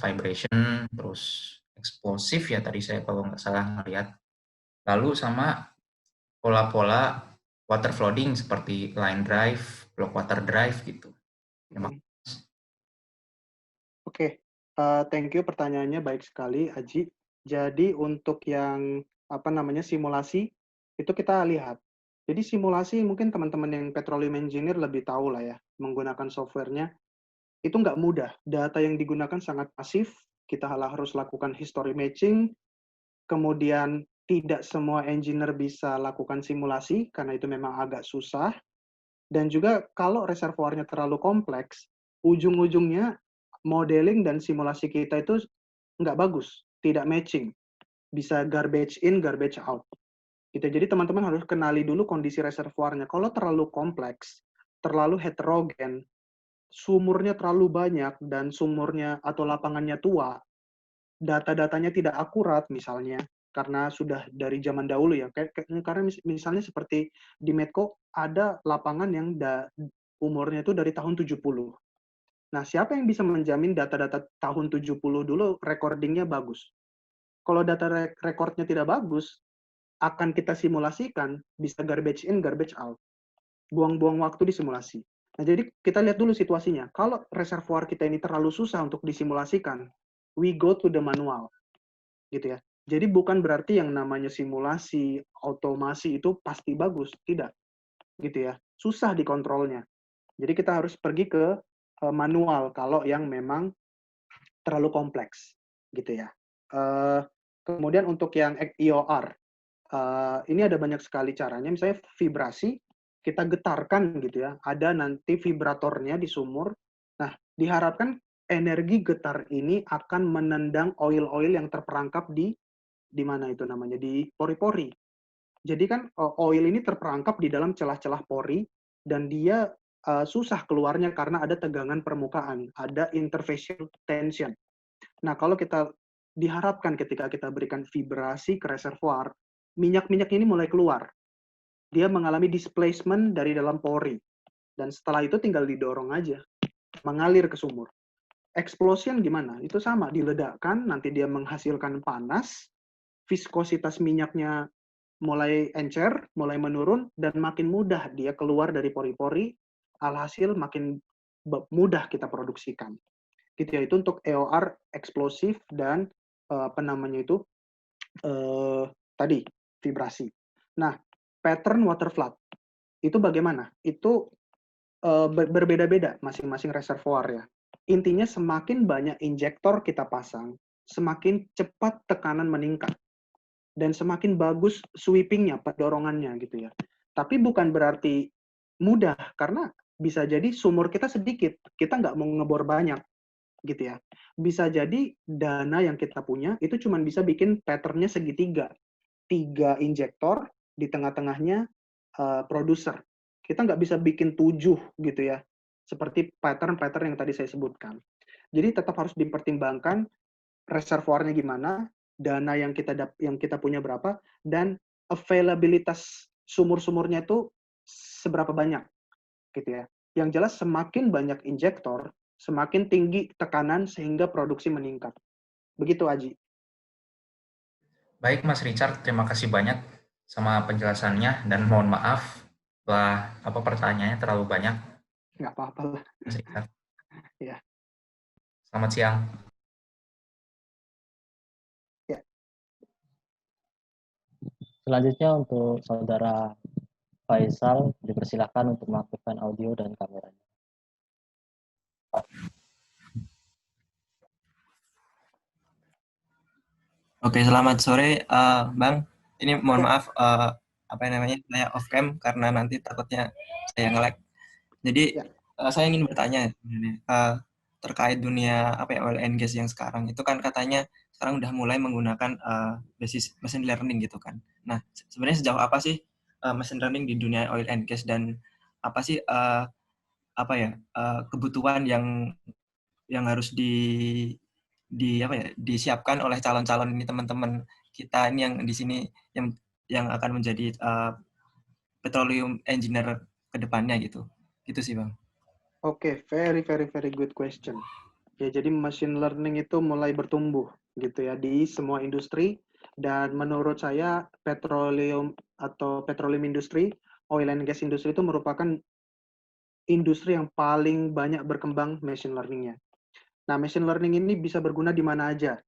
vibration, terus eksplosif ya tadi saya kalau nggak salah ngelihat, lalu sama pola-pola water flooding seperti line drive, block water drive gitu. Oke, thank you, pertanyaannya baik sekali, Aji. Jadi untuk yang simulasi itu kita lihat. Jadi simulasi mungkin teman-teman yang petroleum engineer lebih tahu lah ya, menggunakan softwarenya itu nggak mudah. Data yang digunakan sangat masif. Kita harus lakukan history matching. Kemudian tidak semua engineer bisa lakukan simulasi karena itu memang agak susah. Dan juga kalau reservoirnya terlalu kompleks, ujung-ujungnya modeling dan simulasi kita itu nggak bagus, tidak matching. Bisa garbage in, garbage out. Gitu. Jadi teman-teman harus kenali dulu kondisi reservoirnya. Kalau terlalu kompleks, terlalu heterogen, sumurnya terlalu banyak, dan sumurnya atau lapangannya tua, data-datanya tidak akurat misalnya, karena sudah dari zaman dahulu ya. Karena misalnya seperti di Medco, ada lapangan yang umurnya itu dari tahun 70. Nah, siapa yang bisa menjamin data-data tahun 70 dulu recordingnya bagus? Kalau data recordnya tidak bagus, akan kita simulasikan, bisa garbage in, garbage out. Buang-buang waktu di simulasi. Nah, jadi kita lihat dulu situasinya. Kalau reservoir kita ini terlalu susah untuk disimulasikan, we go to the manual. Gitu ya. Jadi bukan berarti yang namanya simulasi, otomasi itu pasti bagus. Tidak. Gitu ya. Susah dikontrolnya. Jadi kita harus pergi ke manual kalau yang memang terlalu kompleks, gitu ya. Kemudian untuk yang IOR, ini ada banyak sekali caranya. Misalnya vibrasi, kita getarkan gitu ya. Ada nanti vibratornya di sumur. Nah, diharapkan energi getar ini akan menendang oil-oil yang terperangkap di mana itu namanya, di pori-pori. Jadi kan oil ini terperangkap di dalam celah-celah pori dan dia susah keluarnya karena ada tegangan permukaan, ada interfacial tension. Nah, kalau kita diharapkan ketika kita berikan vibrasi ke reservoir, minyak-minyak ini mulai keluar. dia mengalami displacement dari dalam pori. Dan setelah itu tinggal didorong aja, mengalir ke sumur. Explosion gimana? Itu sama, diledakkan, nanti dia menghasilkan panas, viskositas minyaknya mulai encer, mulai menurun, dan makin mudah dia keluar dari pori-pori, alhasil makin mudah kita produksikan. Gitu ya, itu untuk EOR eksplosif dan apa namanya itu tadi vibrasi. Nah, pattern water flood itu bagaimana? Itu berbeda-beda masing-masing reservoir ya. Intinya semakin banyak injektor kita pasang, semakin cepat tekanan meningkat dan semakin bagus sweepingnya, dorongannya gitu ya. Tapi bukan berarti mudah karena bisa jadi sumur kita sedikit, kita nggak mau ngebor banyak gitu ya. Bisa jadi dana yang kita punya itu cuma bisa bikin patternnya segitiga, 3 injektor di tengah-tengahnya produser. Kita nggak bisa bikin 7 gitu ya, seperti pattern-pattern yang tadi saya sebutkan. Jadi tetap harus dipertimbangkan reservoirnya gimana, dana yang kita punya berapa, dan availabilitas sumur-sumurnya itu seberapa banyak gitu ya. Yang jelas semakin banyak injektor, semakin tinggi tekanan sehingga produksi meningkat. Begitu, Aji. Baik, Mas Richard, terima kasih banyak sama penjelasannya dan mohon maaf setelah pertanyaannya terlalu banyak. Nggak apa-apa lah. Mas Richard. Ya. Selamat siang. Ya. Selanjutnya untuk Saudara Faisal, dipersilakan untuk mengaktifkan audio dan kameranya. Oke, selamat sore, Bang. Ini mohon maaf, saya off cam karena nanti takutnya saya nge-lag. Jadi, saya ingin bertanya terkait dunia oil and gas yang sekarang. Itu kan katanya sekarang udah mulai menggunakan basis machine learning gitu kan. Nah, sebenarnya sejauh apa sih machine learning di dunia oil and gas dan apa sih kebutuhan yang harus disiapkan oleh calon-calon ini teman-teman kita ini yang di sini yang akan menjadi petroleum engineer ke depannya gitu. Gitu sih, Bang. Oke, very good question. Ya, jadi machine learning itu mulai bertumbuh gitu ya di semua industri, dan menurut saya petroleum industri, oil and gas industry itu merupakan industri yang paling banyak berkembang machine learning-nya. Nah, machine learning ini bisa berguna di mana aja.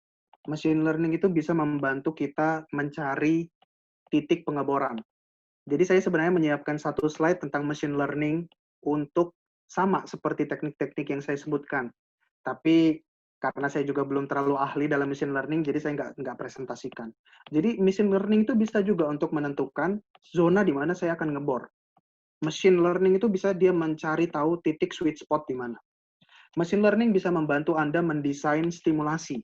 Machine learning itu bisa membantu kita mencari titik pengeboran. Jadi saya sebenarnya menyiapkan satu slide tentang machine learning untuk sama seperti teknik-teknik yang saya sebutkan. Tapi karena saya juga belum terlalu ahli dalam machine learning, jadi saya nggak presentasikan. Jadi machine learning itu bisa juga untuk menentukan zona di mana saya akan ngebor. Machine learning itu bisa dia mencari tahu titik sweet spot di mana. Machine learning bisa membantu Anda mendesain stimulasi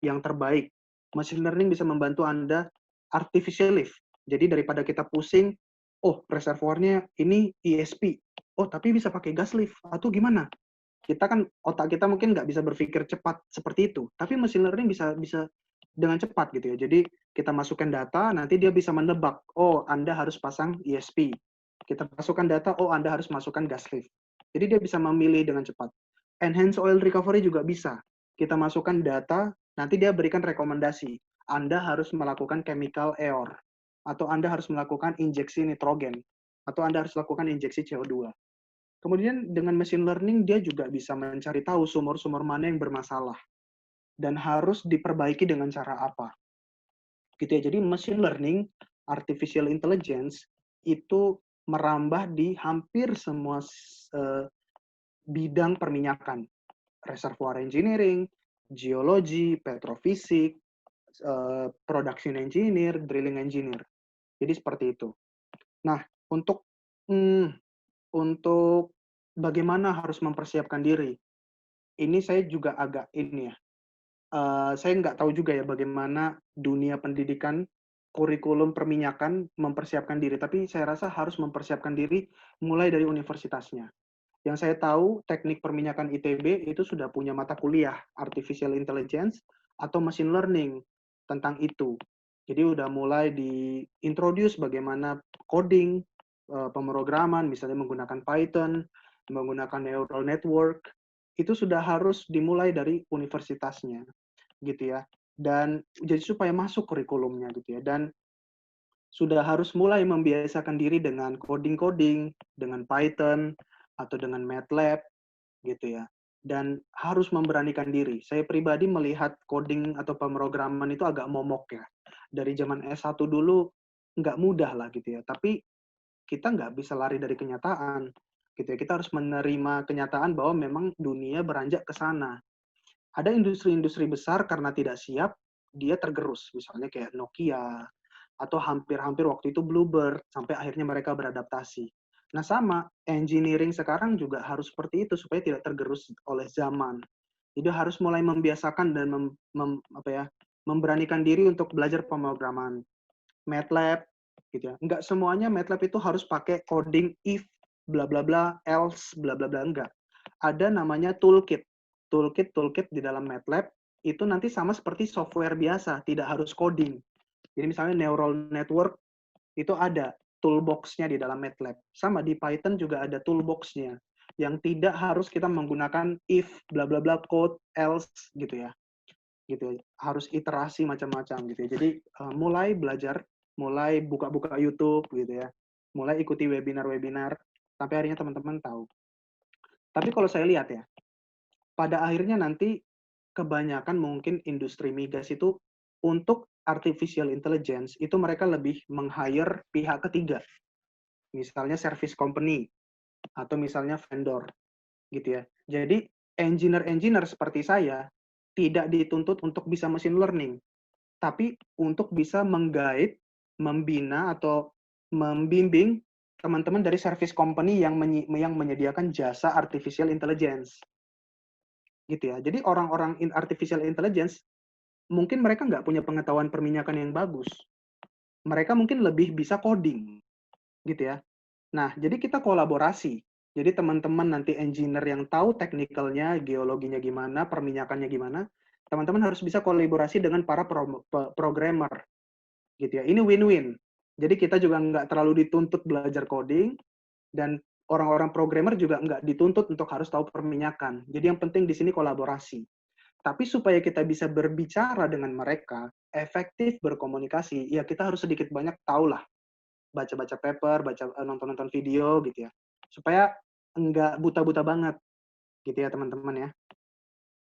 yang terbaik. Machine learning bisa membantu Anda artificial lift. Jadi daripada kita pusing, oh reservoirnya ini ESP, oh tapi bisa pakai gas lift, atau gimana? Kita kan, otak kita mungkin nggak bisa berpikir cepat seperti itu, tapi machine learning bisa dengan cepat gitu ya. Jadi kita masukkan data, nanti dia bisa menebak, oh Anda harus pasang ESP. Kita masukkan data, oh Anda harus masukkan gas lift. Jadi dia bisa memilih dengan cepat. Enhanced oil recovery juga bisa. Kita masukkan data, nanti dia berikan rekomendasi. Anda harus melakukan chemical EOR, atau Anda harus melakukan injeksi nitrogen, atau Anda harus melakukan injeksi CO2. Kemudian dengan machine learning, dia juga bisa mencari tahu sumur-sumur mana yang bermasalah, dan harus diperbaiki dengan cara apa. Gitu ya. Jadi machine learning, artificial intelligence, itu merambah di hampir semua bidang perminyakan. Reservoir engineering, geologi, petrofisik, production engineer, drilling engineer. Jadi seperti itu. Nah, untuk bagaimana harus mempersiapkan diri, ini saya juga agak saya nggak tahu juga ya bagaimana dunia pendidikan kurikulum perminyakan mempersiapkan diri, tapi saya rasa harus mempersiapkan diri mulai dari universitasnya. Yang saya tahu, teknik perminyakan ITB itu sudah punya mata kuliah artificial intelligence atau machine learning tentang itu. Jadi udah mulai diintroduce bagaimana coding, pemrograman, misalnya menggunakan Python, menggunakan neural network, itu sudah harus dimulai dari universitasnya, gitu ya. Dan jadi supaya masuk kurikulumnya, gitu ya. Dan sudah harus mulai membiasakan diri dengan coding-coding, dengan Python, atau dengan MATLAB, gitu ya. Dan harus memberanikan diri. Saya pribadi melihat coding atau pemrograman itu agak momok ya. Dari zaman S1 dulu, nggak mudah lah gitu ya. Tapi kita nggak bisa lari dari kenyataan. Gitu ya. Kita harus menerima kenyataan bahwa memang dunia beranjak ke sana. Ada industri-industri besar karena tidak siap, dia tergerus. Misalnya kayak Nokia, atau hampir-hampir waktu itu Bluebird, sampai akhirnya mereka beradaptasi. Nah sama, engineering sekarang juga harus seperti itu, supaya tidak tergerus oleh zaman. Jadi harus mulai membiasakan dan memberanikan diri untuk belajar pemrograman. MATLAB, gitu ya. Enggak semuanya MATLAB itu harus pakai coding if, bla bla bla, else, bla bla bla, enggak. Ada namanya toolkit. Toolkit di dalam MATLAB, itu nanti sama seperti software biasa, tidak harus coding. Jadi misalnya neural network itu ada toolbox-nya di dalam MATLAB. Sama di Python juga ada toolbox-nya yang tidak harus kita menggunakan if bla bla bla code else gitu ya. Gitu ya. Harus iterasi macam-macam gitu ya. Jadi mulai belajar, mulai buka-buka YouTube gitu ya. Mulai ikuti webinar-webinar sampai akhirnya teman-teman tahu. Tapi kalau saya lihat ya, pada akhirnya nanti kebanyakan mungkin industri migas itu untuk artificial intelligence itu mereka lebih meng-hire pihak ketiga. Misalnya service company atau misalnya vendor gitu ya. Jadi engineer seperti saya tidak dituntut untuk bisa machine learning, tapi untuk bisa meng-guide, membina atau membimbing teman-teman dari service company yang menyediakan jasa artificial intelligence. Gitu ya. Jadi orang-orang artificial intelligence mungkin mereka nggak punya pengetahuan perminyakan yang bagus. Mereka mungkin lebih bisa coding, gitu ya. Nah, jadi kita kolaborasi. Jadi teman-teman nanti engineer yang tahu teknikalnya, geologinya gimana, perminyakannya gimana, teman-teman harus bisa kolaborasi dengan para programmer, gitu ya. Ini win-win. Jadi kita juga nggak terlalu dituntut belajar coding, dan orang-orang programmer juga nggak dituntut untuk harus tahu perminyakan. Jadi yang penting di sini kolaborasi. Tapi supaya kita bisa berbicara dengan mereka, efektif berkomunikasi, ya kita harus sedikit banyak tahu lah. Baca-baca paper, nonton-nonton video gitu ya. Supaya enggak buta-buta banget gitu ya teman-teman ya.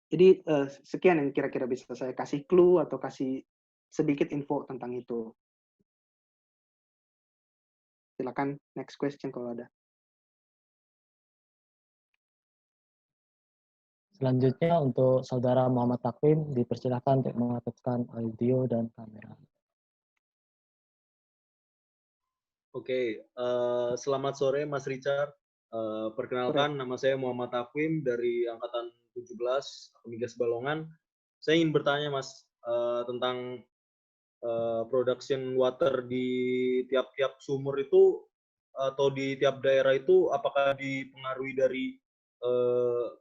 Jadi sekian yang kira-kira bisa saya kasih clue atau kasih sedikit info tentang itu. Silakan next question kalau ada. Selanjutnya untuk Saudara Muhammad Takwim, dipersilakan untuk mengaktifkan audio dan kamera. Oke, selamat sore Mas Richard. Perkenalkan, nama saya Muhammad Takwim dari Angkatan 17, Migas Balongan. Saya ingin bertanya Mas, tentang production water di tiap-tiap sumur itu, atau di tiap daerah itu, apakah dipengaruhi dari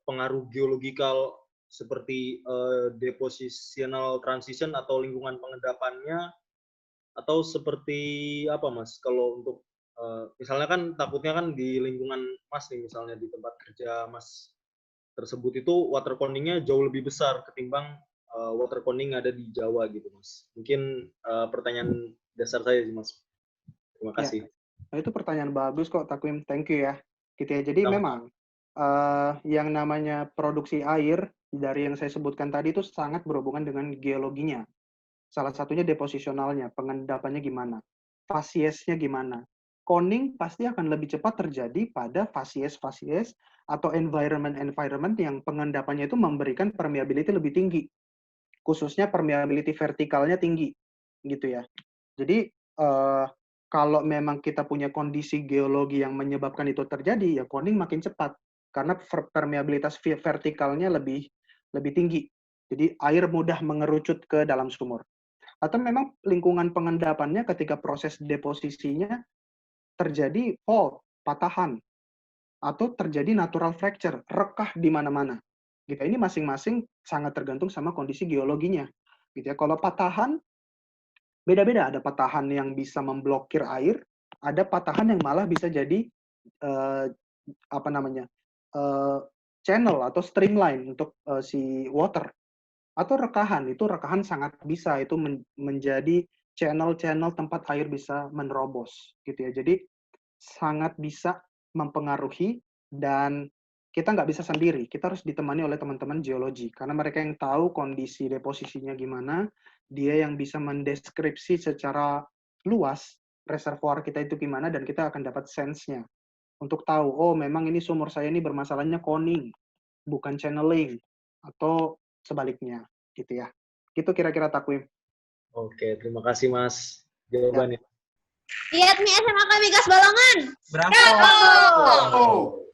pengaruh geologikal seperti depositional transition atau lingkungan pengendapannya, atau seperti apa Mas? Kalau untuk misalnya kan takutnya kan di lingkungan Mas nih, misalnya di tempat kerja Mas tersebut itu water pondingnya jauh lebih besar ketimbang water ponding ada di Jawa gitu Mas. Mungkin pertanyaan dasar saya sih Mas. Terima kasih. Ya. Itu pertanyaan bagus kok Takwim, thank you ya. Gitu ya. Jadi memang yang namanya produksi air dari yang saya sebutkan tadi itu sangat berhubungan dengan geologinya. Salah satunya deposisionalnya, pengendapannya gimana, fasiesnya gimana. Coning pasti akan lebih cepat terjadi pada fasies atau environment yang pengendapannya itu memberikan permeability lebih tinggi. Khususnya permeability vertikalnya tinggi, gitu ya. Jadi kalau memang kita punya kondisi geologi yang menyebabkan itu terjadi, ya coning makin cepat karena permeabilitas vertikalnya lebih tinggi. Jadi air mudah mengerucut ke dalam sumur. Atau memang lingkungan pengendapannya ketika proses deposisinya terjadi fault, patahan, atau terjadi natural fracture, rekah di mana-mana. Gitu. Ini masing-masing sangat tergantung sama kondisi geologinya. Gitu ya. Kalau patahan, beda-beda. Ada patahan yang bisa memblokir air, ada patahan yang malah bisa jadi channel atau streamline untuk si water. Atau rekahan, itu rekahan sangat bisa itu menjadi channel-channel tempat air bisa menerobos gitu ya. Jadi sangat bisa mempengaruhi, dan kita nggak bisa sendiri, kita harus ditemani oleh teman-teman geologi, karena mereka yang tahu kondisi deposisinya gimana, dia yang bisa mendeskripsi secara luas reservoir kita itu gimana, dan kita akan dapat sense-nya untuk tahu, oh memang ini sumur saya ini bermasalahnya coning, bukan channeling, atau sebaliknya, gitu ya. Itu kira-kira Takwim. Oke, terima kasih Mas jawabannya. Lihat nih SMA kami Gas Balongan. Bravo. Oh.